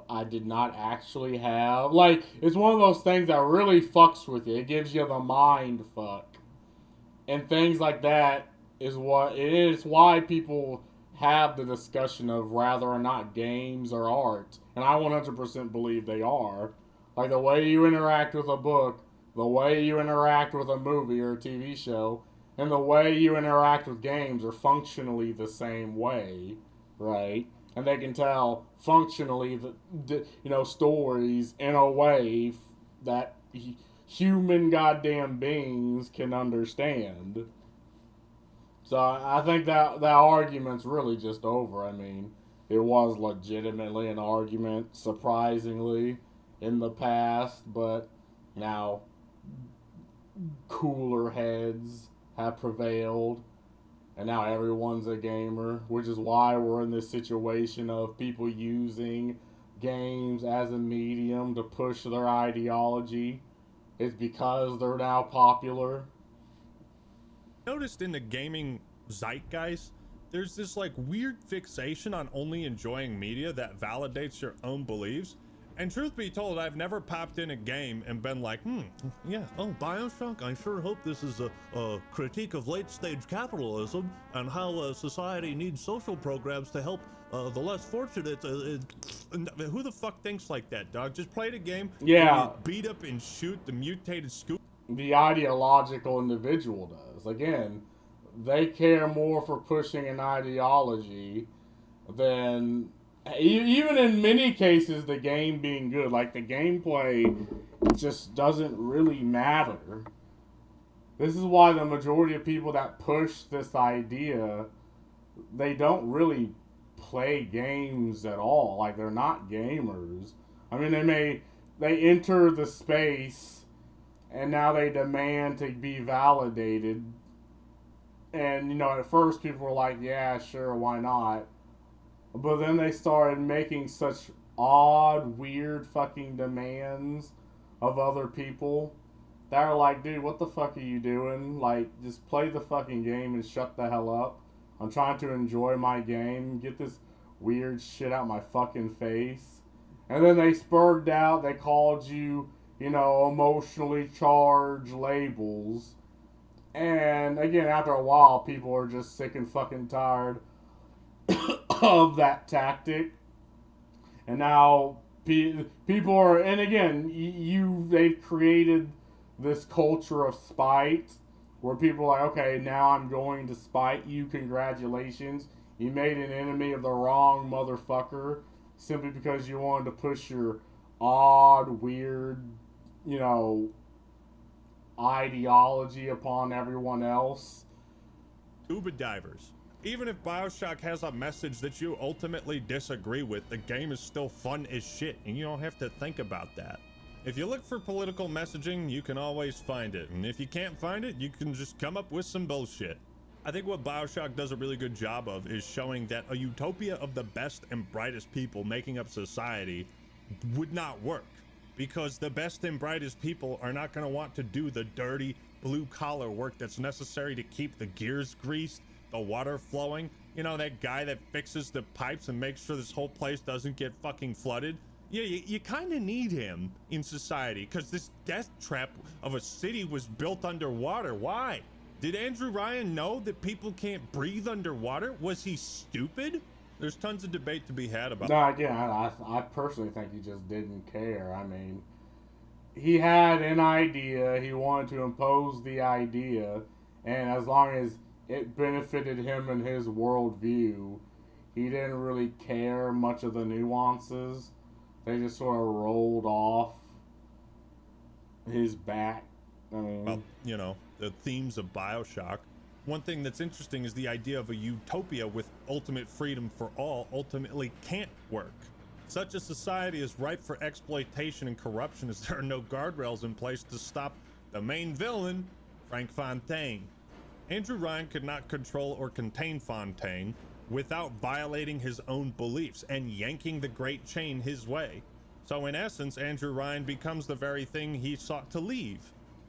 I did not actually have, like, it's one of those things that really fucks with you. It gives you the mind fuck, and things like that is why people have the discussion of whether or not games are art, and I 100% believe they are. Like, the way you interact with a book, the way you interact with a movie or a TV show, and the way you interact with games are functionally the same way, right? And they can tell functionally stories in a way that human goddamn beings can understand. So I think that argument's really just over. I mean, it was legitimately an argument, surprisingly, in the past, but now cooler heads have prevailed, and now everyone's a gamer, which is why we're in this situation of people using games as a medium to push their ideology. It's because they're now popular. Noticed in the gaming zeitgeist, there's this like weird fixation on only enjoying media that validates your own beliefs. And truth be told, I've never popped in a game and been like, yeah, oh, BioShock, I sure hope this is a critique of late-stage capitalism and how society needs social programs to help the less fortunate. Who the fuck thinks like that, dog? Just play the game. Yeah. Beat up and shoot the mutated scoop. The ideological individual does. Again, they care more for pushing an ideology than, even in many cases, the game being good. Like, the gameplay just doesn't really matter. This is why the majority of people that push this idea, they don't really play games at all. Like, they're not gamers. I mean, they enter the space, and now they demand to be validated. And, at first people were like, yeah, sure, why not? But then they started making such odd, weird fucking demands of other people that are like, dude, what the fuck are you doing? Like, just play the fucking game and shut the hell up. I'm trying to enjoy my game. Get this weird shit out my fucking face. And then they spurred out, they called you, you know, emotionally charged labels. And again, after a while, people are just sick and fucking tired of that tactic. And now people are, and again, they've created this culture of spite where people are like, okay, now I'm going to spite you. Congratulations. You made an enemy of the wrong motherfucker simply because you wanted to push your odd, weird, you know, ideology upon everyone else. Scuba divers. Even if BioShock has a message that you ultimately disagree with, the game is still fun as shit, and you don't have to think about that. If you look for political messaging, you can always find it, and if you can't find it, you can just come up with some bullshit. I think what BioShock does a really good job of is showing that a utopia of the best and brightest people making up society would not work, because the best and brightest people are not going to want to do the dirty blue-collar work that's necessary to keep the gears greased, the water flowing, you know, that guy that fixes the pipes and makes sure this whole place doesn't get fucking flooded. Yeah, you kind of need him in society, because this death trap of a city was built underwater. Why? Did Andrew Ryan know that people can't breathe underwater? Was he stupid? There's tons of debate to be had about. No, again, I personally think he just didn't care. I mean, he had an idea, he wanted to impose the idea, and as long as it benefited him and his worldview, he didn't really care much of the nuances. They just sort of rolled off his back. I mean, well, you know, the themes of BioShock. One thing that's interesting is the idea of a utopia with ultimate freedom for all ultimately can't work. Such a society is ripe for exploitation and corruption as there are no guardrails in place to stop the main villain, Frank Fontaine. Andrew Ryan could not control or contain Fontaine without violating his own beliefs and yanking the great chain his way. So in essence, Andrew Ryan becomes the very thing he sought to leave.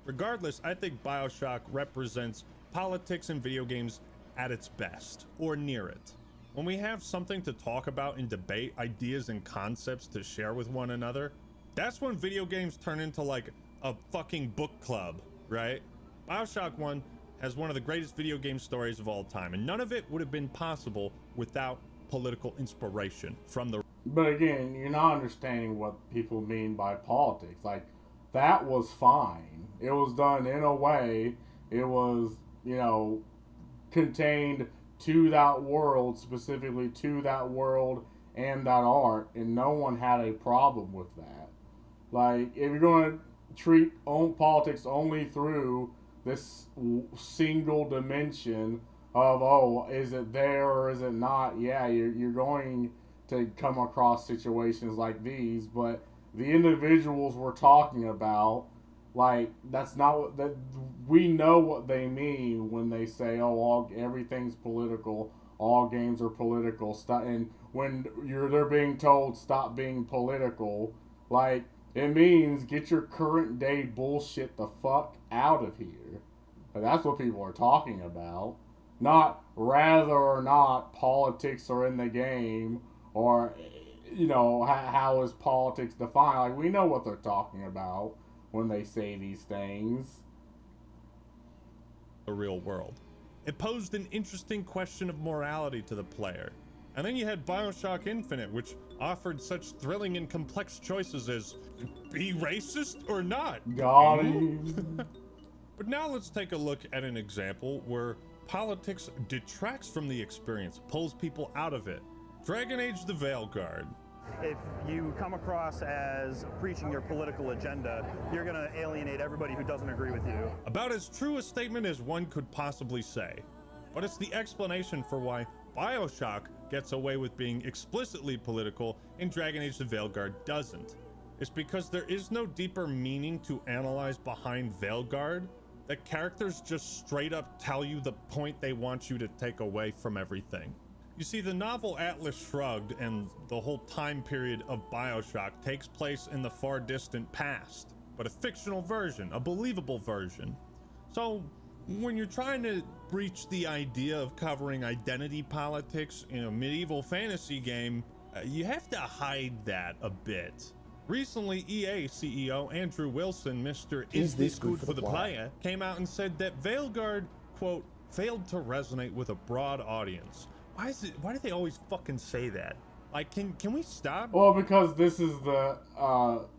Regardless, I think BioShock represents politics in video games at its best, or near it. When we have something to talk about and debate, ideas and concepts to share with one another, that's when video games turn into like a fucking book club, right? BioShock 1 has one of the greatest video game stories of all time, and none of it would have been possible without political inspiration from the... But again, you're not understanding what people mean by politics. Like, that was fine. It was done in a way, it was, you know, contained to that world, specifically to that world and that art, and no one had a problem with that. Like, if you're going to treat politics only through this single dimension of, oh, is it there or is it not? Yeah, you're going to come across situations like these, but the individuals we're talking about, like, that's not what that we know what they mean when they say, oh, everything's political, all games are political, and when they're being told stop being political, like, it means get your current day bullshit the fuck out of here. That's what people are talking about. Not rather or not politics are in the game, or, you know, how is politics defined. Like, we know what they're talking about when they say these things. The real world. It posed an interesting question of morality to the player. And then you had BioShock Infinite, which offered such thrilling and complex choices as be racist or not. Got him. But now let's take a look at an example where politics detracts from the experience, pulls people out of it. Dragon Age the Veilguard. If you come across as preaching your political agenda, you're going to alienate everybody who doesn't agree with you. About as true a statement as one could possibly say. But it's the explanation for why BioShock gets away with being explicitly political and Dragon Age the Veilguard doesn't. It's because there is no deeper meaning to analyze behind Veilguard. The characters just straight up tell you the point they want you to take away from everything. You see, the novel Atlas Shrugged and the whole time period of BioShock takes place in the far distant past, but a fictional version, a believable version. So, when you're trying to breach the idea of covering identity politics in a medieval fantasy game, You have to hide that a bit. Recently, EA CEO Andrew Wilson, Mr. Is This Good for the Player, came out and said that Veilguard, quote, failed to resonate with a broad audience. Why do they always fucking say that? Like, can we stop? Well, because this is the,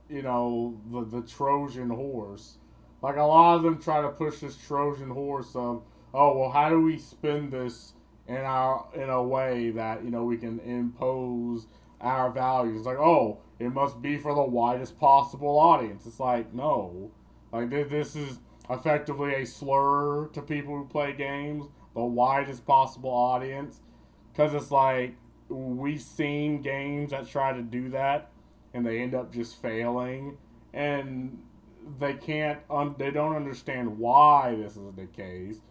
the Trojan horse. Like, a lot of them try to push this Trojan horse of, oh, well, how do we spin this in a way that, we can impose our values? Like, oh, it must be for the widest possible audience. It's like, no. Like, this is effectively a slur to people who play games, the widest possible audience. Because it's like, we've seen games that try to do that, and they end up just failing. And they they don't understand why this is the case.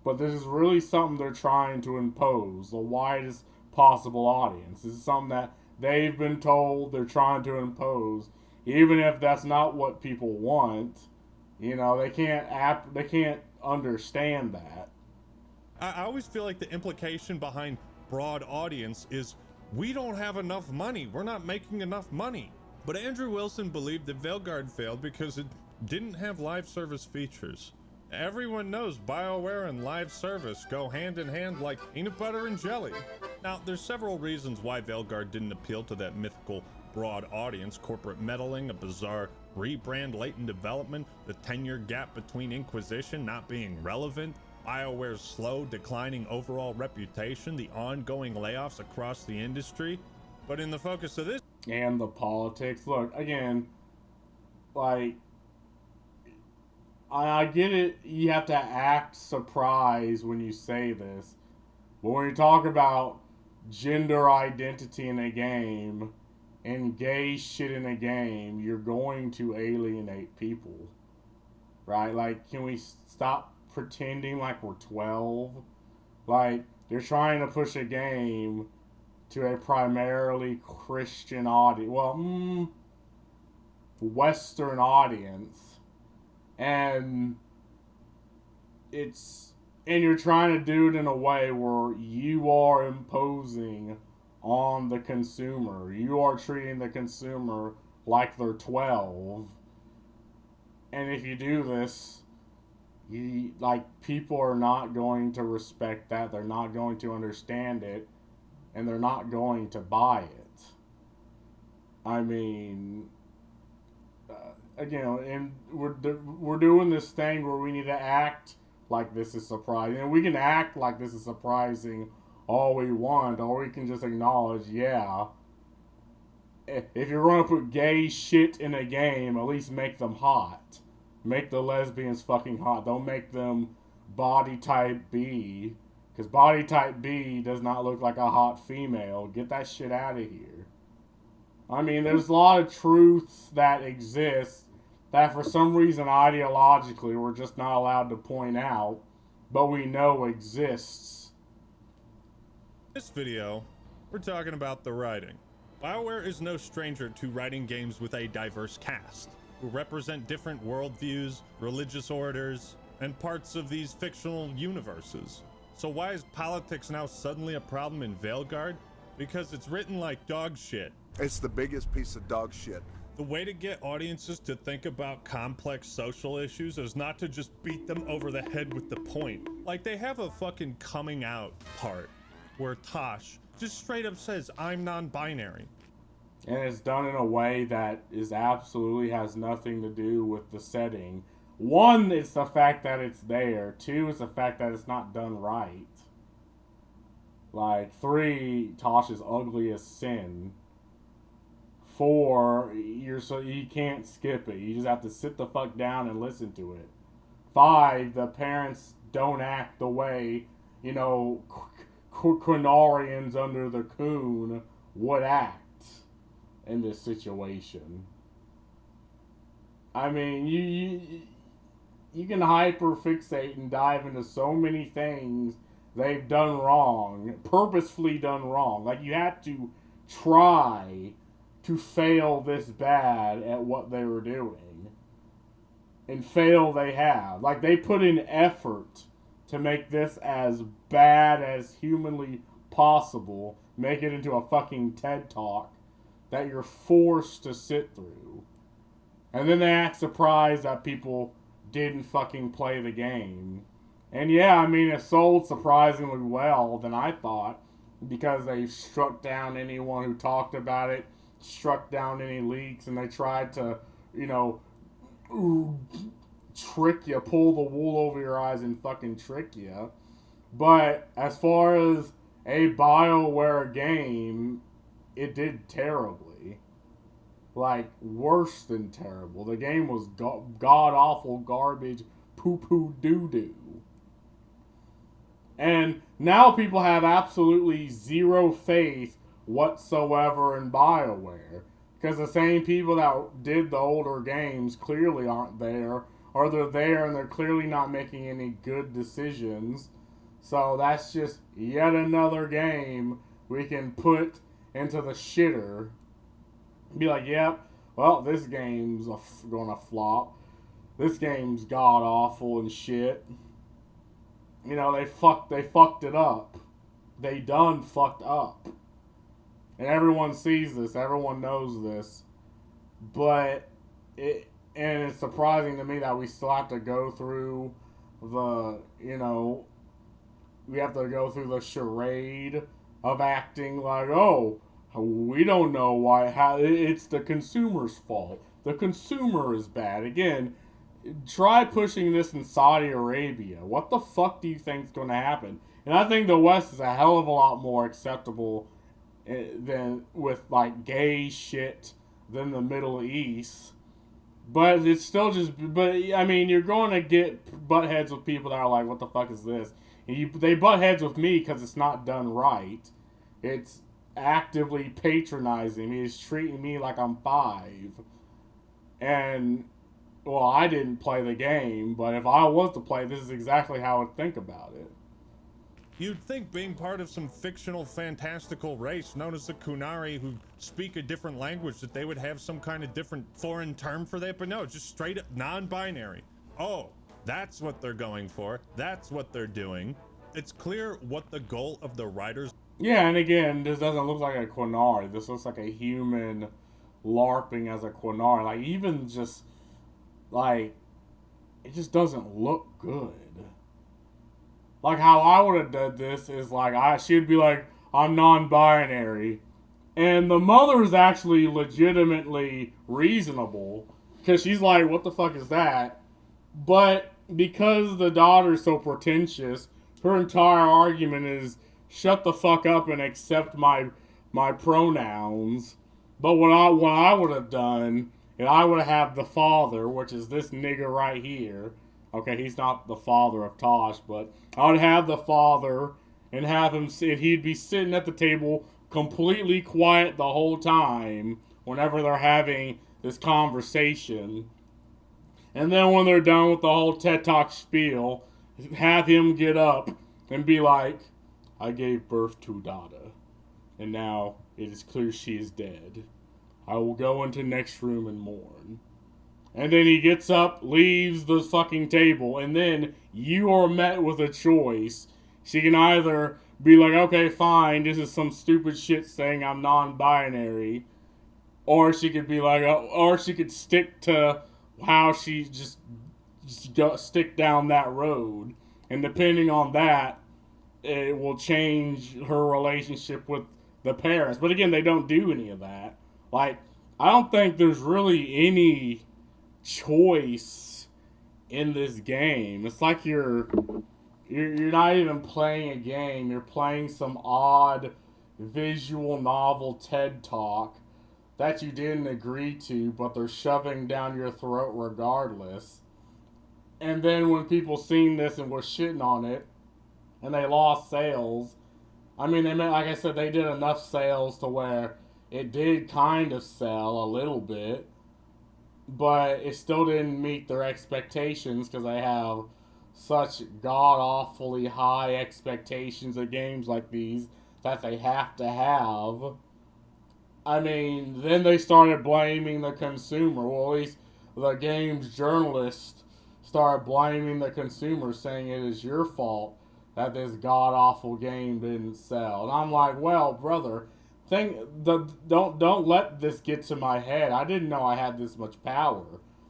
But this is really something they're trying to impose, the widest possible audience. This is something that they've been told they're trying to impose, even if that's not what people want. They can't understand that. I always feel like the implication behind broad audience is we don't have enough money. We're not making enough money. But Andrew Wilson believed that Veilguard failed because it didn't have live service features. Everyone knows BioWare and live service go hand in hand like peanut butter and jelly. Now, there's several reasons why Veilguard didn't appeal to that mythical broad audience: corporate meddling, a bizarre rebrand late in development, the 10-year gap between Inquisition not being relevant, BioWare's slow, declining overall reputation, the ongoing layoffs across the industry. But in the focus of this... And the politics. Look, again, like, I get it, you have to act surprised when you say this. But when you talk about gender identity in a game and gay shit in a game, you're going to alienate people. Right? Like, can we stop pretending like we're 12? Like, they're trying to push a game to a primarily Christian audience. Well, Western audience. And you're trying to do it in a way where you are imposing on the consumer. You are treating the consumer like they're 12. And if you do this, people are not going to respect that. They're not going to understand it. And they're not going to buy it. I mean... again, and we're doing this thing where we need to act like this is surprising. And we can act like this is surprising all we want, or we can just acknowledge, yeah, if you're going to put gay shit in a game, at least make them hot. Make the lesbians fucking hot. Don't make them body type B, because body type B does not look like a hot female. Get that shit out of here. I mean, there's a lot of truths that exist that for some reason ideologically we're just not allowed to point out, but we know exists. This video, we're talking about the writing. BioWare is no stranger to writing games with a diverse cast, who represent different worldviews, religious orders, and parts of these fictional universes. So why is politics now suddenly a problem in Veilguard? Because it's written like dog shit. It's the biggest piece of dog shit. The way to get audiences to think about complex social issues is not to just beat them over the head with the point. Like, they have a fucking coming out part where Tosh just straight up says, I'm non-binary. And it's done in a way that absolutely has nothing to do with the setting. One, it's the fact that it's there. Two, it's the fact that it's not done right. Like, 3, Tosh is ugly as sin. 4, you can't skip it. You just have to sit the fuck down and listen to it. 5, the parents don't act the way, Quinarians under the Coon would act in this situation. I mean, you can hyperfixate and dive into so many things they've done wrong, purposefully done wrong. Like, you have to try to fail this bad at what they were doing. And fail they have. Like, they put in effort to make this as bad as humanly possible, make it into a fucking TED Talk that you're forced to sit through. And then they act surprised that people didn't fucking play the game. And yeah, I mean, it sold surprisingly well than I thought, because they struck down anyone who talked about it, struck down any leaks, and they tried to, you know, trick you, pull the wool over your eyes and fucking trick you. But as far as a BioWare game, it did terribly. Like, worse than terrible. The game was god-awful garbage, poo-poo doo-doo. And now people have absolutely zero faith whatsoever in BioWare. Because the same people that did the older games clearly aren't there. Or they're there and they're clearly not making any good decisions. So that's just yet another game we can put into the shitter. Be like, yep, well, this game's gonna flop. This game's god-awful and shit. You know, they fucked it up. They done fucked up. And everyone sees this. Everyone knows this. But it's surprising to me that we still have to go through we have to go through the charade of acting like, oh, we don't know it's the consumer's fault. The consumer is bad. Again, try pushing this in Saudi Arabia. What the fuck do you think is going to happen? And I think the West is a hell of a lot more acceptable than with like gay shit than the Middle East. But it's still I mean, you're going to get butt heads with people that are like, what the fuck is this? And they butt heads with me because it's not done right. It's actively patronizing me. It's treating me like I'm 5. And, well, I didn't play the game, but if I was to play, this is exactly how I would think about it. You'd think being part of some fictional, fantastical race known as the Kunari who speak a different language, that they would have some kind of different foreign term for that, but no, just straight up non-binary. Oh, that's what they're going for. That's what they're doing. It's clear what the goal of the writers... Yeah, and again, this doesn't look like a Quinari. This looks like a human LARPing as a Quinari. Like, even just, like, it just doesn't look good. Like, how I would have done this is, like, she'd be like, I'm non-binary. And the mother's actually legitimately reasonable, because she's like, what the fuck is that? But because the daughter's so pretentious, her entire argument is, shut the fuck up and accept my pronouns. But what I would have done, and I would have the father, which is this nigga right here. Okay, he's not the father of Tosh, but I would have the father and have him sit. He'd be sitting at the table completely quiet the whole time whenever they're having this conversation. And then when they're done with the whole TED Talk spiel, have him get up and be like, I gave birth to Dada, and now it is clear she is dead. I will go into next room and mourn. And then he gets up, leaves the fucking table, and then you are met with a choice. She can either be like, okay, fine, this is some stupid shit saying I'm non-binary, or she could be like, or she could stick to how she just stick down that road. And depending on that, it will change her relationship with the parents. But again, they don't do any of that. Like, I don't think there's really any choice in this game. It's like you're not even playing a game. You're playing some odd visual novel TED Talk that you didn't agree to, but they're shoving down your throat regardless. And then when people seen this and were shitting on it, and they lost sales, I mean, like I said, they did enough sales to where it did kind of sell a little bit, but it still didn't meet their expectations because they have such god-awfully high expectations of games like these that they have to have. I mean, then they started blaming the consumer. Well, at least the game's journalists started blaming the consumer, saying it is your fault that this god-awful game didn't sell. And I'm like, well, brother, don't let this get to my head. I didn't know I had this much power.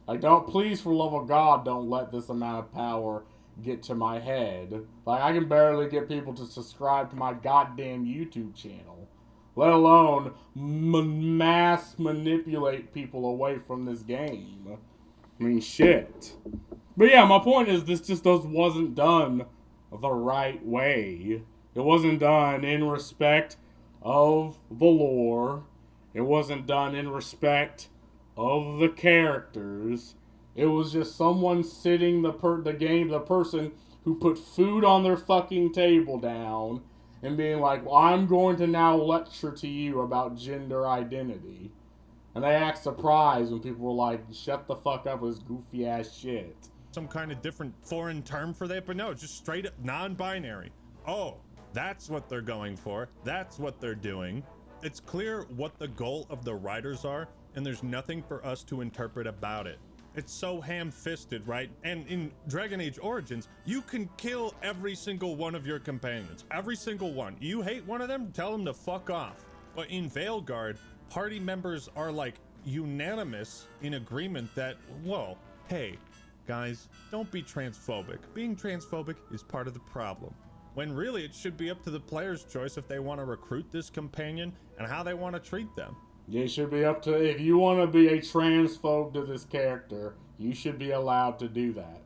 Like, please, for the love of God, don't let this amount of power get to my head. Like, I can barely get people to subscribe to my goddamn YouTube channel, let alone mass manipulate people away from this game. I mean, shit. But yeah, my point is, this just wasn't done the right way. It wasn't done in respect of the lore. It wasn't done in respect of the characters. It was just someone sitting the person who put food on their fucking table down and being like, well, I'm going to now lecture to you about gender identity. And they act surprised when people were like, shut the fuck up with this goofy ass shit. Some kind of different foreign term for that, but no, just straight up non-binary. Oh, that's what they're going for. That's what they're doing. It's clear what the goal of the writers are, and there's nothing for us to interpret about it. It's so ham-fisted, right? And in Dragon Age Origins, you can kill every single one of your companions. Every single one. You hate one of them, tell them to fuck off. But in Veilguard, party members are like unanimous in agreement that, whoa, hey, guys, don't be transphobic. Being transphobic is part of the problem. When really it should be up to the player's choice if they want to recruit this companion and how they want to treat them. It should be up to, if you want to be a transphobe to this character, you should be allowed to do that.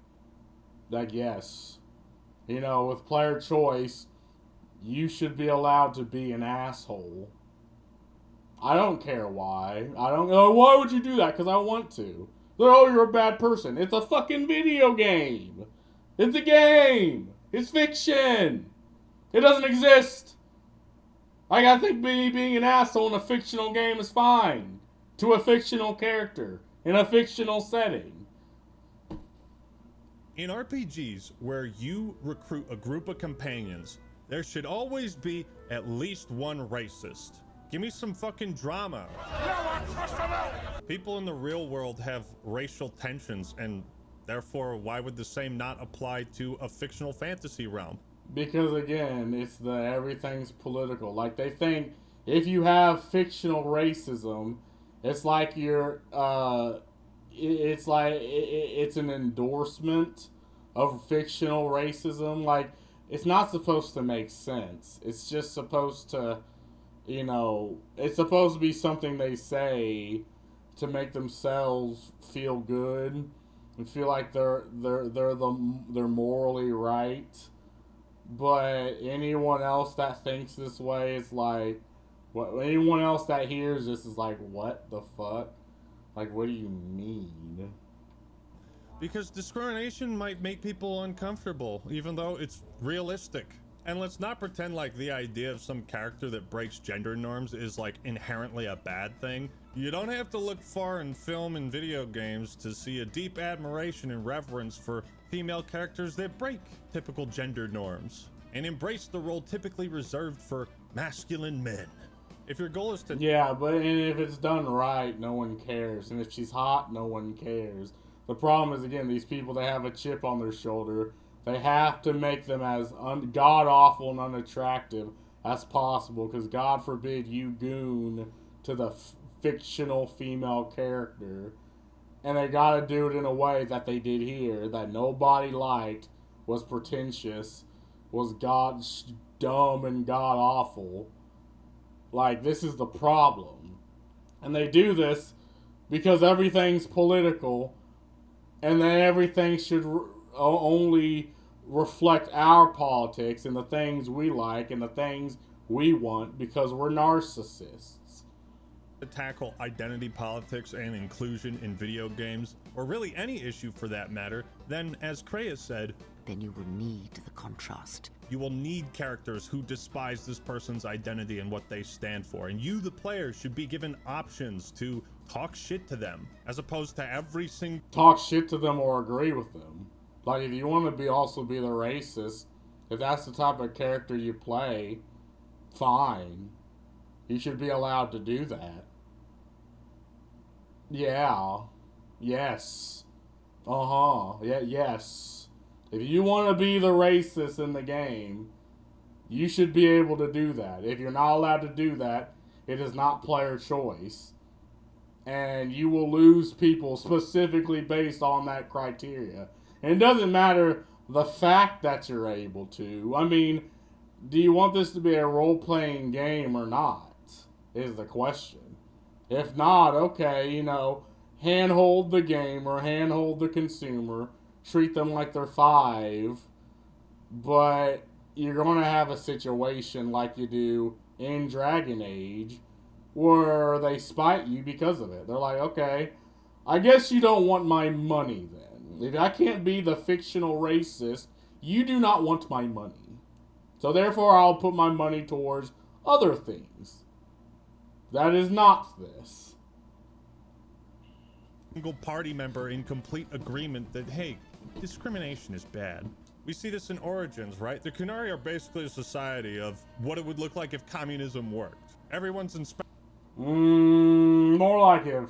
Like, yes. You know, with player choice, you should be allowed to be an asshole. I don't care why. Why would you do that? Because I want to. Oh, you're a bad person. It's a fucking video game. It's a game. It's fiction. It doesn't exist. Like, I think being an asshole in a fictional game is fine. To a fictional character. In a fictional setting. In RPGs where you recruit a group of companions, there should always be at least one racist. Give me some fucking drama. People in the real world have racial tensions, and therefore, why would the same not apply to a fictional fantasy realm? Because again, it's everything's political. Like, they think if you have fictional racism, it's like it's an endorsement of fictional racism. Like, it's not supposed to make sense. It's just supposed to, you know, it's supposed to be something they say to make themselves feel good and feel like they're morally right. But anyone else that thinks this way, it's like, anyone else that hears this is like, what the fuck? Like, what do you mean? Because discrimination might make people uncomfortable, even though it's realistic. And let's not pretend like the idea of some character that breaks gender norms is like inherently a bad thing. You don't have to look far in film and video games to see a deep admiration and reverence for female characters that break typical gender norms and embrace the role typically reserved for masculine men. If your goal is to... Yeah, but if it's done right, no one cares. And if she's hot, no one cares. The problem is, again, these people, they have a chip on their shoulder. They have to make them as god-awful and unattractive as possible, because God forbid you goon to the fictional female character. And they gotta do it in a way that they did here, that nobody liked, was pretentious, was dumb and god-awful. Like, this is the problem. And they do this because everything's political, and then everything should only reflect our politics and the things we like and the things we want, because we're narcissists. To tackle identity politics and inclusion in video games, or really any issue for that matter, then, as Kreia said, then you will need the contrast. You will need characters who despise this person's identity and what they stand for, and you, the player, should be given options to talk shit to them, as opposed to every single... Talk shit to them or agree with them. Like, if you want to also be the racist, if that's the type of character you play, fine. You should be allowed to do that. Yeah. Yes. Yeah, yes. If you want to be the racist in the game, you should be able to do that. If you're not allowed to do that, it is not player choice. And you will lose people specifically based on that criteria. And it doesn't matter the fact that you're able to. I mean, do you want this to be a role-playing game or not? Is the question. If not, okay, you know, handhold the game or handhold the consumer. Treat them like they're 5. But you're going to have a situation like you do in Dragon Age where they spite you because of it. They're like, okay, I guess you don't want my money then. If I can't be the fictional racist, you do not want my money. So therefore, I'll put my money towards other things. That is not this. Single party member in complete agreement that, hey, discrimination is bad. We see this in Origins, right? The Kunari are basically a society of what it would look like if communism worked. Everyone's inspired. More like if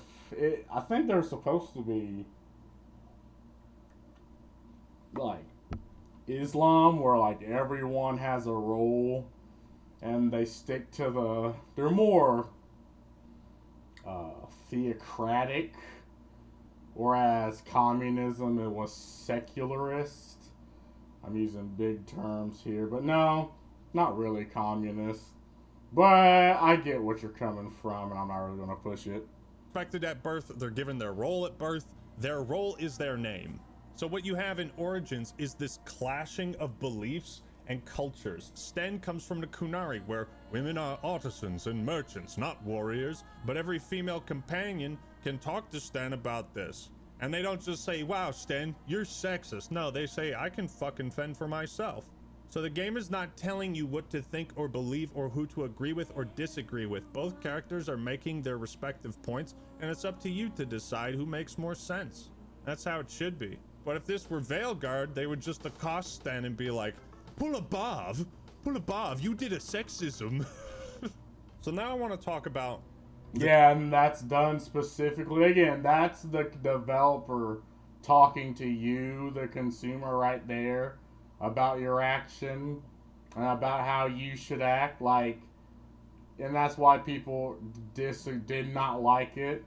I think they're supposed to be like Islam, where like everyone has a role and they stick to they're more theocratic, whereas communism, it was secularist. I'm using big terms here, but no, not really communist. But I get what you're coming from, and I'm not really going to push it. Expected at birth, they're given their role at birth. Their role is their name. So what you have in Origins is this clashing of beliefs and cultures. Sten comes from the Kunari, where women are artisans and merchants, not warriors. But every female companion can talk to Sten about this. And they don't just say, wow, Sten, you're sexist. No, they say, I can fucking fend for myself. So the game is not telling you what to think or believe or who to agree with or disagree with. Both characters are making their respective points, and it's up to you to decide who makes more sense. That's how it should be. But if this were Veilguard, they would just accost Sten and be like, pull a Bob, you did a sexism. So now I want to talk about... Yeah, and that's done specifically. Again, that's the developer talking to you, the consumer, right there, about your action and about how you should act. Like, and that's why people did not like it.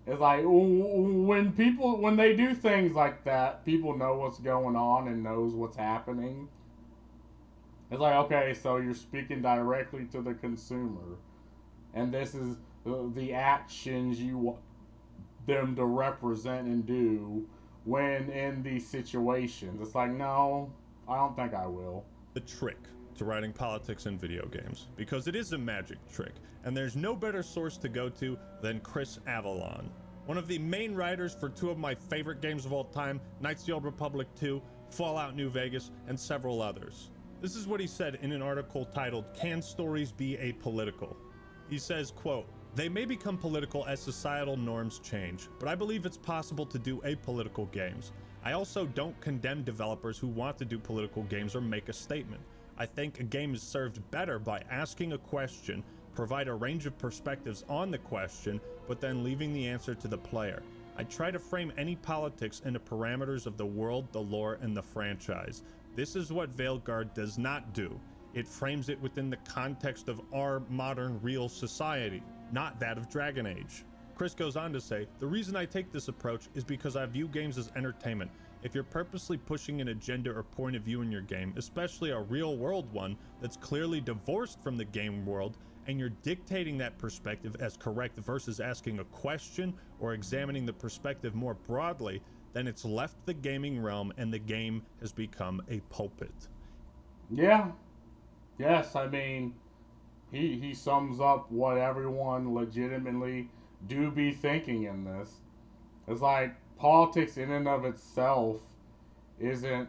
It's like when they do things like that, people know what's going on and knows what's happening. It's like, okay, so you're speaking directly to the consumer, and this is the actions you want them to represent and do when in these situations. It's like, no, I don't think I will. The trick to writing politics in video games, because it is a magic trick, and there's no better source to go to than Chris Avellone, one of the main writers for 2 of my favorite games of all time, Knights of the Old Republic 2, Fallout New Vegas, and several others. This is what he said in an article titled, Can Stories Be Apolitical? He says, quote, they may become political as societal norms change, but I believe it's possible to do apolitical games. I also don't condemn developers who want to do political games or make a statement. I think a game is served better by asking a question, provide a range of perspectives on the question, but then leaving the answer to the player. I try to frame any politics in the parameters of the world, the lore, and the franchise. This is what Veilguard does not do. It frames it within the context of our modern real society, not that of Dragon Age. Chris goes on to say, the reason I take this approach is because I view games as entertainment. If you're purposely pushing an agenda or point of view in your game, especially a real world one that's clearly divorced from the game world, and you're dictating that perspective as correct versus asking a question or examining the perspective more broadly, then it's left the gaming realm and the game has become a pulpit. Yeah. Yes, I mean, he sums up what everyone legitimately do be thinking in this. It's like politics in and of itself isn't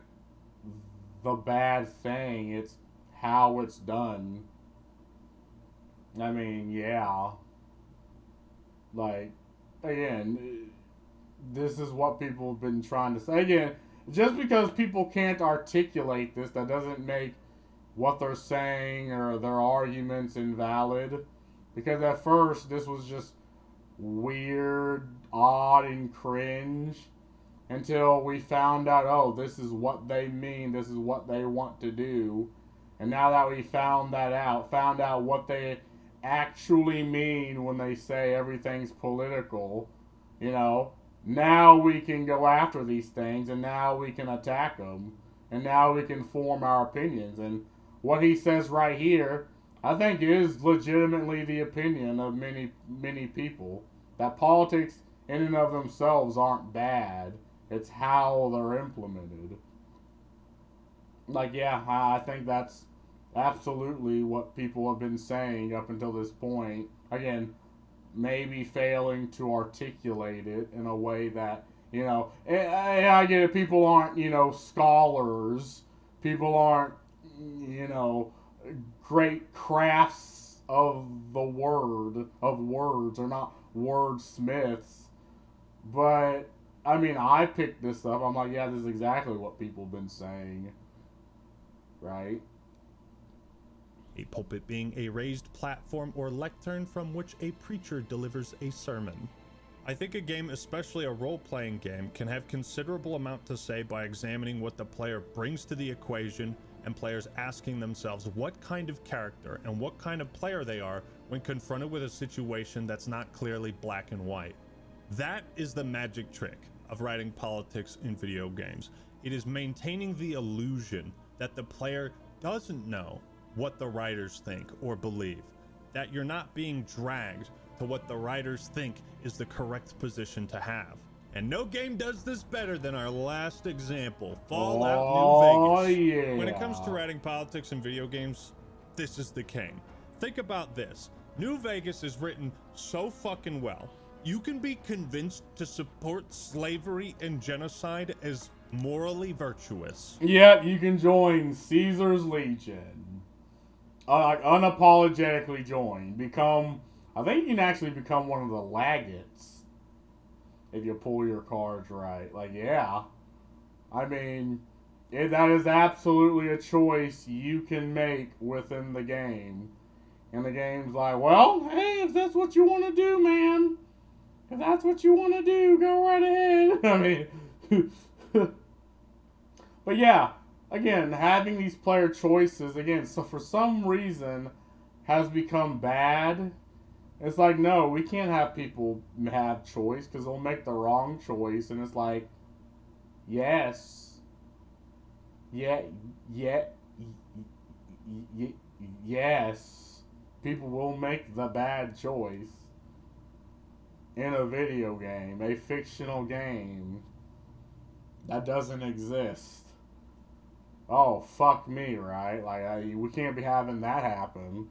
the bad thing. It's how it's done. I mean, yeah. Like, again, this is what people have been trying to say. Again, just because people can't articulate this, that doesn't make what they're saying or their arguments invalid. Because at first, this was just weird, odd, and cringe. until we found out, oh, this is what they mean, this is what they want to do. And now that we found out what they actually mean when they say everything's political, you know, now we can go after these things, and now we can attack them, and now we can form our opinions. And what he says right here, I think, is legitimately the opinion of many people, that politics in and of themselves aren't bad. It's how they're implemented. Like, yeah, I think that's absolutely what people have been saying up until this point. Again, maybe failing to articulate it in a way that, you know, I get it, people aren't, you know, scholars. People aren't, you know, great crafts of the word, of words, or not wordsmiths. But, I mean, I picked this up. I'm like, yeah, this is exactly what people have been saying. Right? A pulpit being a raised platform or lectern from which a preacher delivers a sermon. I think a game, especially a role-playing game, can have considerable amount to say by examining what the player brings to the equation, and players asking themselves what kind of character and what kind of player they are when confronted with a situation that's not clearly black and white. That is the magic trick of writing politics in video games. It is maintaining the illusion that the player doesn't know what the writers think or believe, that you're not being dragged to what the writers think is the correct position to have. And no game does this better than our last example, Fallout New Vegas. Yeah. When it comes to writing politics in video games, this is the king. Think about this. New Vegas is written so fucking well. You can be convinced to support slavery and genocide as morally virtuous. Yep, you can join Caesar's Legion. Like, unapologetically join. I think you can actually become one of the Laggets if you pull your cards right. Like, yeah. I mean, that is absolutely a choice you can make within the game. And the game's like, well, hey, if that's what you want to do, man. If that's what you want to do, go right ahead. I mean, but yeah, again, having these player choices, again, so for some reason, has become bad. It's like, no, we can't have people have choice because they'll make the wrong choice. And it's like, yes. Yes. People will make the bad choice in a video game, a fictional game that doesn't exist. Oh, fuck me, right? Like, we can't be having that happen.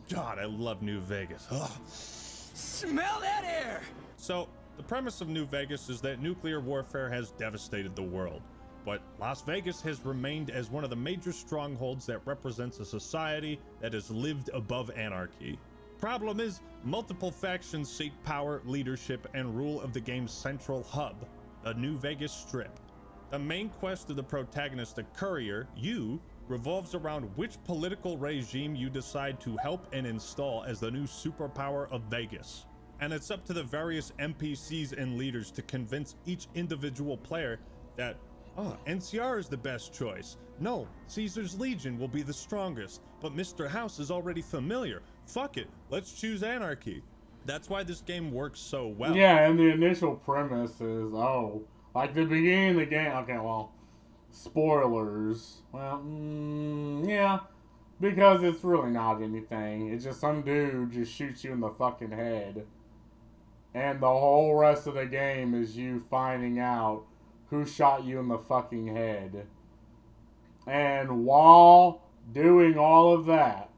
God, I love New Vegas. Ugh. Smell that air! So, the premise of New Vegas is that nuclear warfare has devastated the world, but Las Vegas has remained as one of the major strongholds that represents a society that has lived above anarchy. Problem is, multiple factions seek power, leadership, and rule of the game's central hub, the New Vegas Strip. The main quest of the protagonist, the Courier, you, revolves around which political regime you decide to help and install as the new superpower of Vegas. And it's up to the various NPCs and leaders to convince each individual player that, NCR is the best choice. No, Caesar's Legion will be the strongest, but Mr. House is already familiar. Fuck it, let's choose anarchy. That's why this game works so well. Yeah, and the initial premise is, like the beginning of the game, okay, well, spoilers. Well, yeah, because it's really not anything. It's just some dude just shoots you in the fucking head. And the whole rest of the game is you finding out who shot you in the fucking head. And while doing all of that,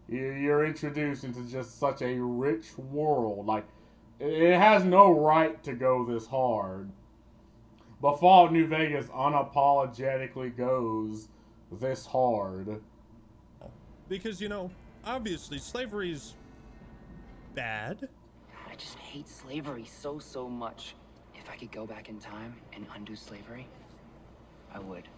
you're introduced into just such a rich world. Like, it has no right to go this hard. But Fallout New Vegas unapologetically goes this hard. Because, obviously slavery's bad. I just hate slavery so much. If I could go back in time and undo slavery, I would.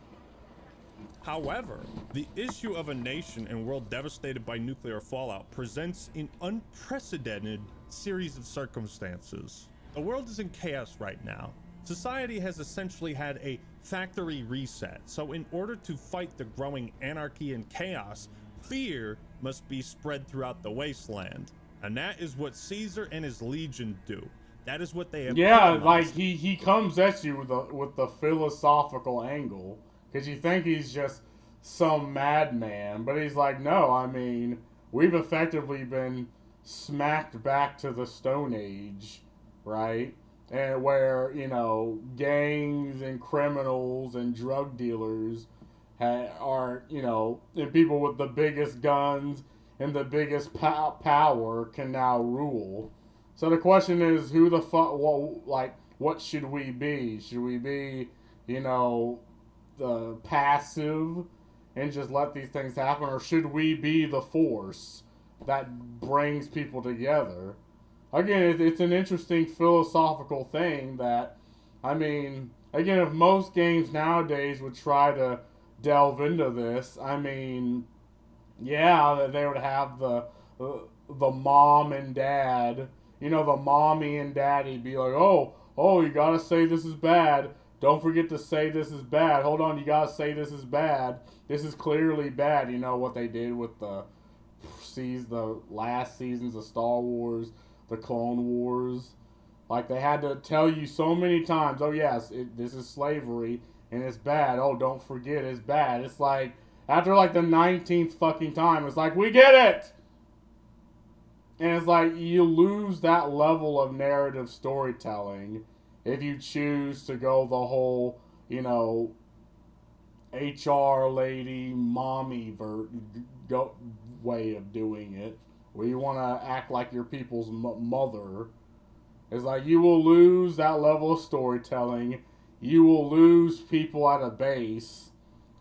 However, the issue of a nation and world devastated by nuclear fallout presents an unprecedented series of circumstances. The world is in chaos right now, Society has essentially had a factory reset, so in order to fight the growing anarchy and chaos, fear must be spread throughout the wasteland. And that is what Caesar and his legion do. That is what they have. Yeah, like he comes at you with the philosophical angle, because you think he's just some madman, but he's like, no, I mean, we've effectively been smacked back to the Stone Age, right? And where, you know, gangs and criminals and drug dealers are, you know, and people with the biggest guns and the biggest power can now rule. So the question is, who the fuck, what should we be? Should we be, you know, the passive and just let these things happen, or should we be the force that brings people together? Again, it's an interesting philosophical thing that, I mean, again, if most games nowadays would try to delve into this, I mean, yeah, they would have the mom and dad, you know, the mommy and daddy be like, oh, you gotta say this is bad. Don't forget to say this is bad. Hold on, you gotta say this is bad. This is clearly bad. You know what they did with the last seasons of Star Wars, the Clone Wars. Like, they had to tell you so many times, oh yes, this is slavery and it's bad. Oh, don't forget, it's bad. It's like, after like the 19th fucking time, it's like, we get it! And it's like, you lose that level of narrative storytelling if you choose to go the whole, you know, HR lady, mommy way of doing it, where you want to act like your people's mother. It's like, you will lose that level of storytelling. You will lose people at a base.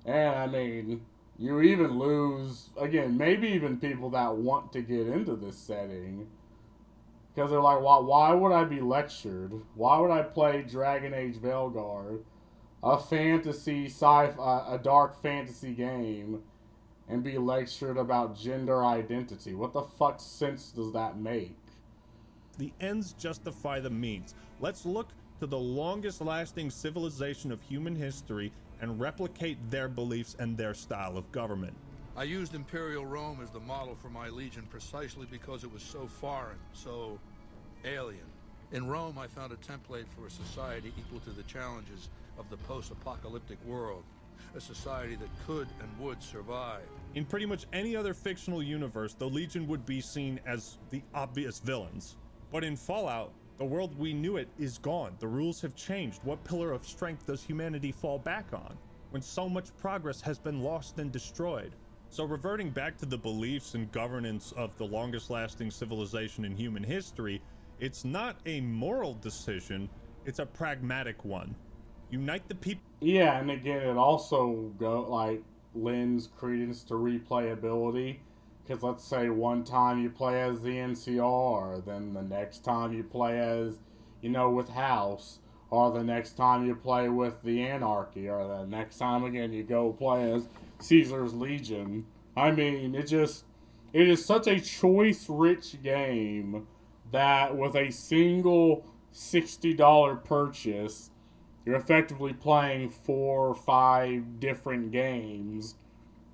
And, I mean, you even lose, again, maybe even people that want to get into this setting. Because they're like, why would I be lectured? Why would I play Dragon Age Veilguard, a fantasy, a dark fantasy game, and be lectured about gender identity? What the fuck sense does that make? The ends justify the means. Let's look to the longest lasting civilization of human history and replicate their beliefs and their style of government. I used Imperial Rome as the model for my legion precisely because it was so foreign, so alien. In Rome, I found a template for a society equal to the challenges of the post-apocalyptic world. A society that could and would survive. In pretty much any other fictional universe, the Legion would be seen as the obvious villains. But in Fallout, the world we knew it is gone. The rules have changed. What pillar of strength does humanity fall back on when so much progress has been lost and destroyed? So reverting back to the beliefs and governance of the longest lasting civilization in human history, it's not a moral decision, it's a pragmatic one. Unite the people. Yeah, and again, it also lends credence to replayability. Because let's say one time you play as the NCR, then the next time you play as, you know, with House, or the next time you play with the Anarchy, or the next time again you go play as Caesar's Legion. I mean, it is such a choice-rich game that with a single $60 purchase, you're effectively playing 4 or 5 different games,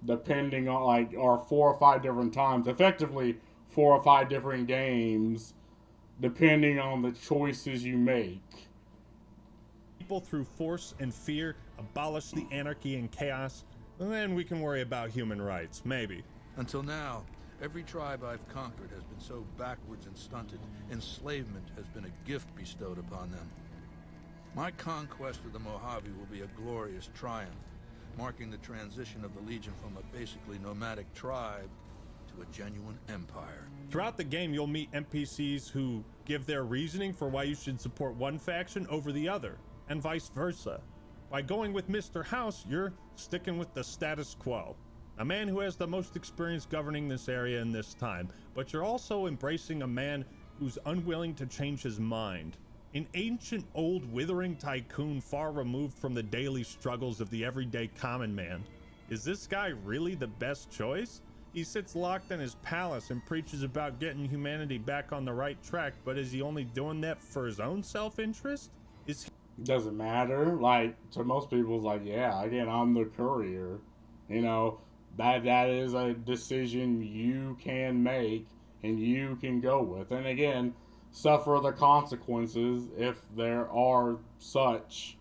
depending on, or 4 or 5 different times. Effectively, 4 or 5 different games, depending on the choices you make. People through force and fear, abolish the anarchy and chaos, and then we can worry about human rights, maybe. Until now, every tribe I've conquered has been so backwards and stunted, enslavement has been a gift bestowed upon them. My conquest of the Mojave will be a glorious triumph, marking the transition of the Legion from a basically nomadic tribe to a genuine empire. Throughout the game, you'll meet NPCs who give their reasoning for why you should support one faction over the other, and vice versa. By going with Mr. House, you're sticking with the status quo. A man who has the most experience governing this area in this time, but you're also embracing a man who's unwilling to change his mind. An ancient, old, withering tycoon far removed from the daily struggles of the everyday common man. Is this guy really the best choice? He sits locked in his palace and preaches about getting humanity back on the right track, but is he only doing that for his own self-interest? Doesn't matter. Like, to most people, it's like, yeah, again, I'm the courier. You know, that is a decision you can make and you can go with. And again, suffer the consequences if there are such.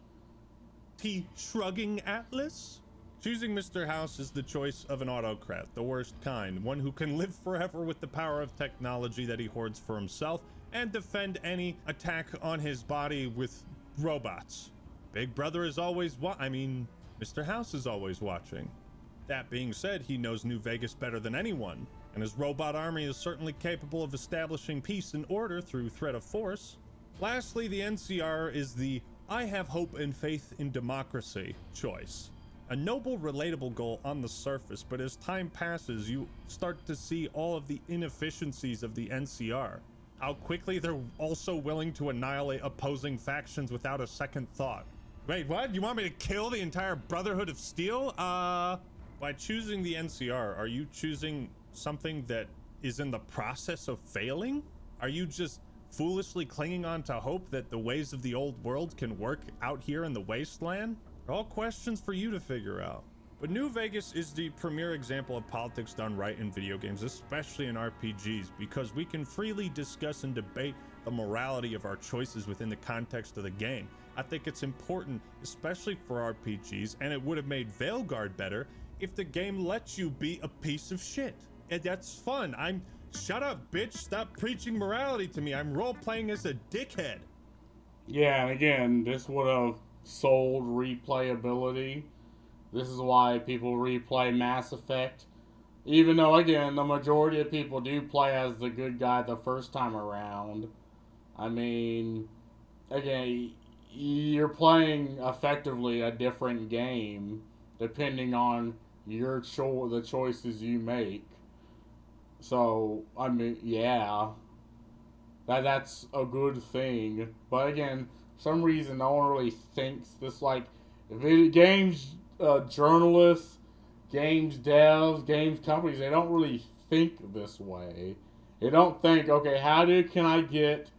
T shrugging Atlas? Choosing Mr. House is the choice of an autocrat, the worst kind, one who can live forever with the power of technology that he hoards for himself and defend any attack on his body with robots. Big Brother is always Mr. House is always watching. That being said, he knows New Vegas better than anyone, and his robot army is certainly capable of establishing peace and order through threat of force. Lastly, the NCR is the I have hope and faith in democracy choice. A noble, relatable goal on the surface, but as time passes, you start to see all of the inefficiencies of the NCR. How quickly they're also willing to annihilate opposing factions without a second thought. Wait, what? You want me to kill the entire Brotherhood of Steel? By choosing the NCR, are you choosing something that is in the process of failing? Are you just foolishly clinging on to hope that the ways of the old world can work out here in the wasteland? They're all questions for you to figure out. But New Vegas is the premier example of politics done right in video games, especially in RPGs, because we can freely discuss and debate the morality of our choices within the context of the game. I think it's important, especially for RPGs, and it would have made Veilguard better if the game lets you be a piece of shit. And that's fun. Shut up, bitch. Stop preaching morality to me. I'm role-playing as a dickhead. Yeah, and again, this would have sold replayability. This is why people replay Mass Effect. Even though, again, the majority of people do play as the good guy the first time around. I mean, again, you're playing effectively a different game depending on the choices you make. So, I mean, yeah, that's a good thing. But again, for some reason, no one really thinks this. Like, video games journalists, games devs, games companies, they don't really think this way. They don't think, okay, can I get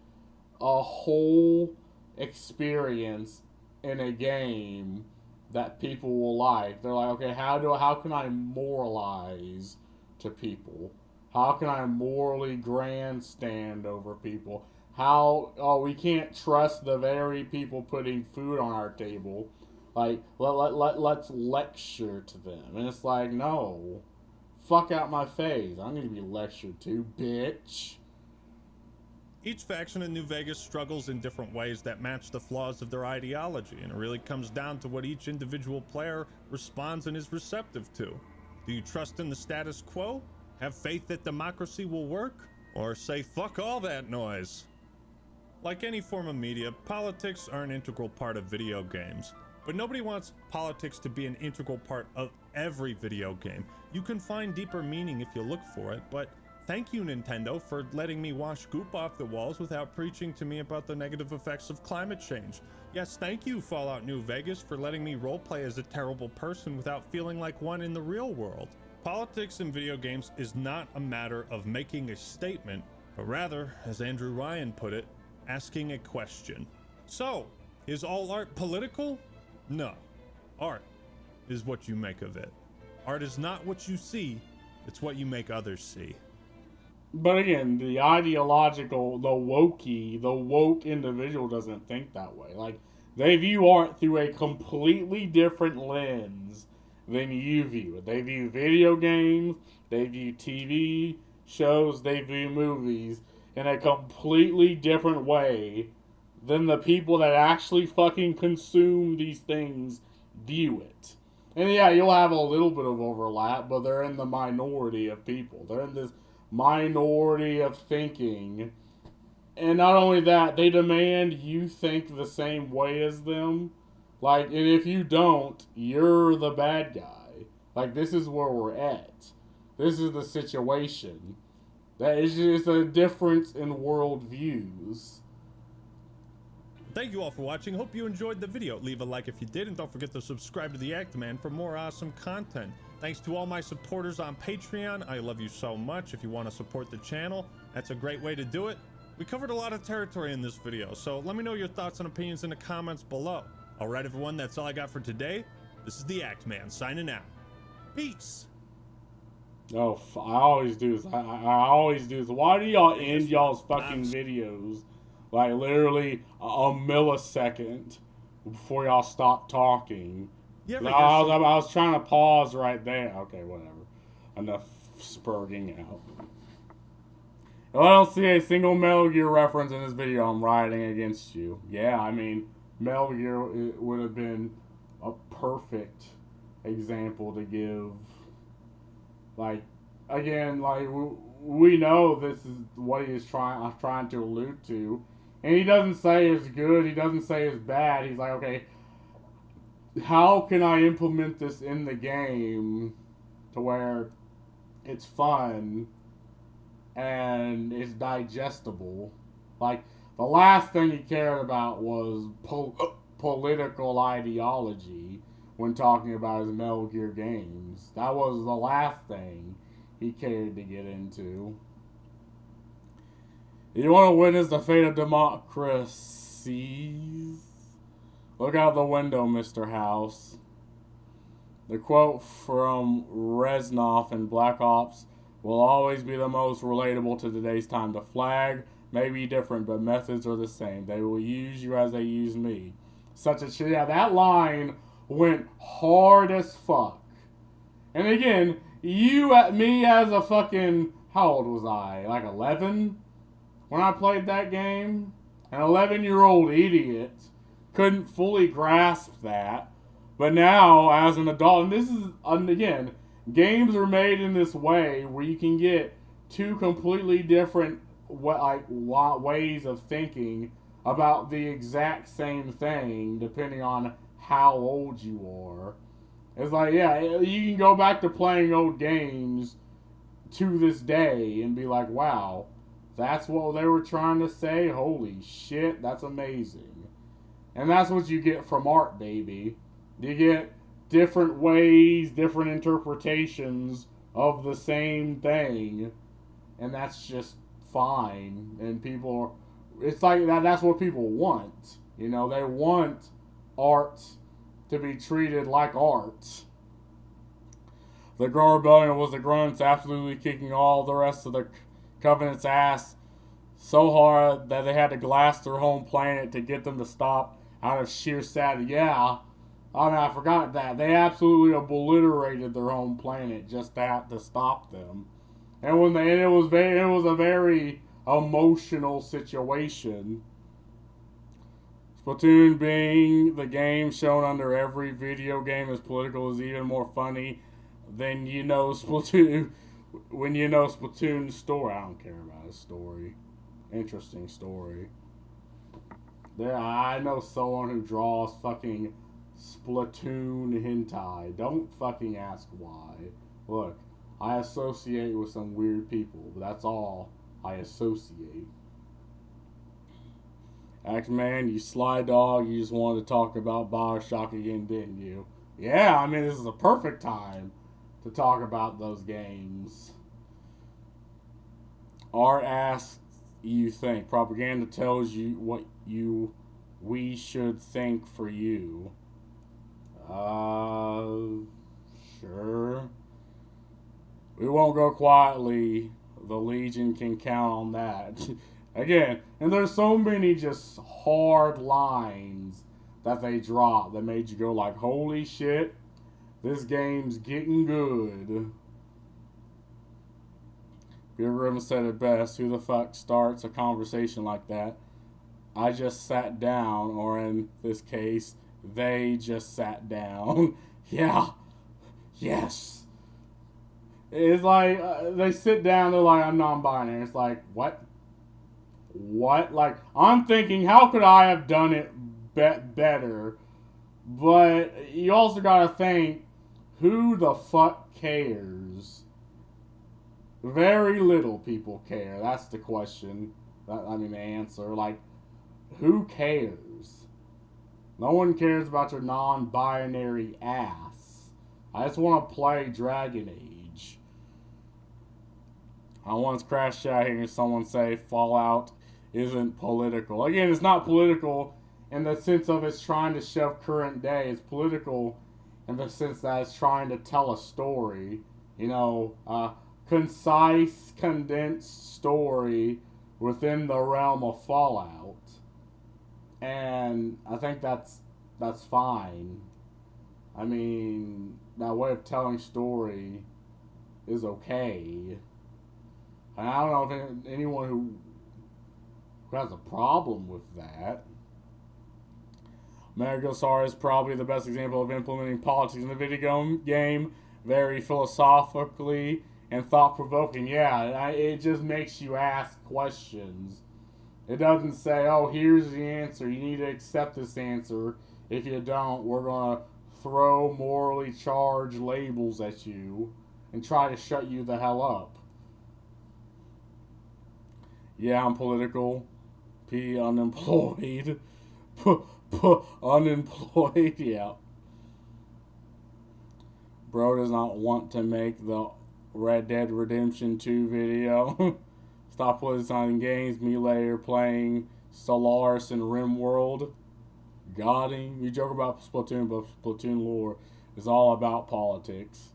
a whole experience in a game that people will like? They're like, okay, how can I moralize to people? How can I morally grandstand over people? We can't trust the very people putting food on our table. Like, let's lecture to them. And it's like, no. Fuck out my face. I need to be lectured to, bitch. Each faction in New Vegas struggles in different ways that match the flaws of their ideology, and it really comes down to what each individual player responds and is receptive to. Do you trust in the status quo? Have faith that democracy will work? Or say fuck all that noise? Like any form of media, politics are an integral part of video games. But nobody wants politics to be an integral part of every video game. You can find deeper meaning if you look for it, but thank you, Nintendo, for letting me wash goop off the walls without preaching to me about the negative effects of climate change. Yes, thank you, Fallout New Vegas, for letting me roleplay as a terrible person without feeling like one in the real world. Politics in video games is not a matter of making a statement, but rather, as Andrew Ryan put it, asking a question. So, is all art political? No. Art is what you make of it. Art is not what you see, it's what you make others see. But again, the ideological, the woke individual doesn't think that way. Like, they view art through a completely different lens than you view it. They view video games, they view TV shows, they view movies in a completely different way than the people that actually fucking consume these things view it. And yeah, you'll have a little bit of overlap, but they're in the minority of people. They're in this minority of thinking. And not only that, they demand you think the same way as them. Like, and if you don't, you're the bad guy. Like, this is where we're at. This is the situation. That is just a difference in worldviews. Thank you all for watching. Hope you enjoyed the video. Leave a like if you did, and don't forget to subscribe to the Actman for more awesome content. Thanks to all my supporters on Patreon. I love you so much. If you want to support the channel, that's a great way to do it. We covered a lot of territory in this video, so let me know your thoughts and opinions in the comments below. Alright everyone, that's all I got for today. This is the Act Man signing out. Peace! Oh, I always do this. I always do this. Why do y'all end y'all's fucking videos like literally a millisecond before y'all stop talking? Yeah, I was trying to pause right there. Okay, whatever. Enough spurting out. Well, I don't see a single Metal Gear reference in this video. I'm riding against you. Yeah, I mean, Metal Gear would have been a perfect example to give. Like, again, like, we know this is what he is trying to allude to. And he doesn't say it's good, he doesn't say it's bad. He's like, okay, how can I implement this in the game to where it's fun and it's digestible? Like, the last thing he cared about was political ideology when talking about his Metal Gear games. That was the last thing he cared to get into. You want to witness the fate of democracies? Look out the window, Mr. House. The quote from Reznov in Black Ops will always be the most relatable to today's time. The flag may be different, but methods are the same. They will use you as they use me. Such a shit. Yeah, that line went hard as fuck. And again, me as a fucking, how old was I? Like 11? When I played that game? An 11-year-old idiot couldn't fully grasp that. But now, as an adult, and this is, again, games are made in this way where you can get two completely different ways of thinking about the exact same thing, depending on how old you are. It's like, yeah, you can go back to playing old games to this day and be like, wow, that's what they were trying to say? Holy shit, that's amazing. And that's what you get from art, baby. You get different ways, different interpretations of the same thing. And that's just fine. And people, it's like that's what people want. You know, they want art to be treated like art. The Grun Rebellion was the Grunts absolutely kicking all the rest of the Covenant's ass so hard that they had to glass their home planet to get them to stop out of sheer sadness. Yeah, I mean, I forgot that. They absolutely obliterated their home planet just to stop them. And it was a very emotional situation. Splatoon being the game shown under every video game as political is even more funny than Splatoon. When you know Splatoon's story. I don't care about his story. Interesting story. I know someone who draws fucking Splatoon hentai. Don't fucking ask why. Look, I associate with some weird people, but that's all I associate. Act-Man, you sly dog, you just wanted to talk about BioShock again, didn't you? Yeah, I mean, this is a perfect time to talk about those games. Art asks you think. Propaganda tells you what we should think for you. Sure. We won't go quietly. The Legion can count on that. Again, and there's so many just hard lines that they drop that made you go like, holy shit, this game's getting good. Bill Griffin said it best, who the fuck starts a conversation like that? I just sat down, or in this case, they just sat down. Yeah. Yes. It's like, they sit down, they're like, I'm non-binary. It's like, what? What? Like, I'm thinking, how could I have done it better? But you also gotta think, who the fuck cares? Very little people care. That's the question. The answer. Like, who cares? No one cares about your non-binary ass. I just want to play Dragon Age. I once crashed out hearing someone say Fallout isn't political. Again, it's not political in the sense of it's trying to shove current day. It's political in the sense that it's trying to tell a story. You know, concise, condensed story within the realm of Fallout. And I think that's fine. I mean, that way of telling story is okay. And I don't know if anyone who has a problem with that. Megasaur is probably the best example of implementing politics in the video game, very philosophically and thought-provoking. Yeah, it just makes you ask questions. It doesn't say, oh, here's the answer, you need to accept this answer. If you don't, we're going to throw morally charged labels at you and try to shut you the hell up. Yeah, I'm political. P, unemployed. Unemployed, yeah. Bro does not want to make the Red Dead Redemption 2 video. Stop politicizing games. Me later playing Solaris and RimWorld. Got him. You joke about Splatoon, but Splatoon lore is all about politics.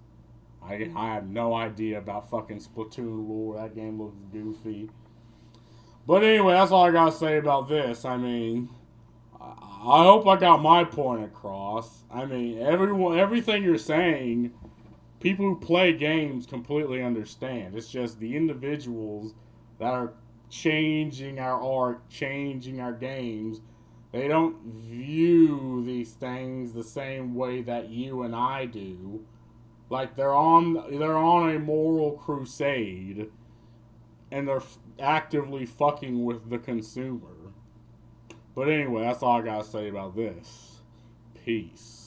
I have no idea about fucking Splatoon lore. That game looks goofy. But anyway, that's all I gotta say about this. I mean, I hope I got my point across. I mean, everything you're saying, people who play games completely understand. It's just the individuals that are changing our art, changing our games. They don't view these things the same way that you and I do. Like they're on a moral crusade, and they're actively fucking with the consumer. But anyway, that's all I gotta say about this. Peace.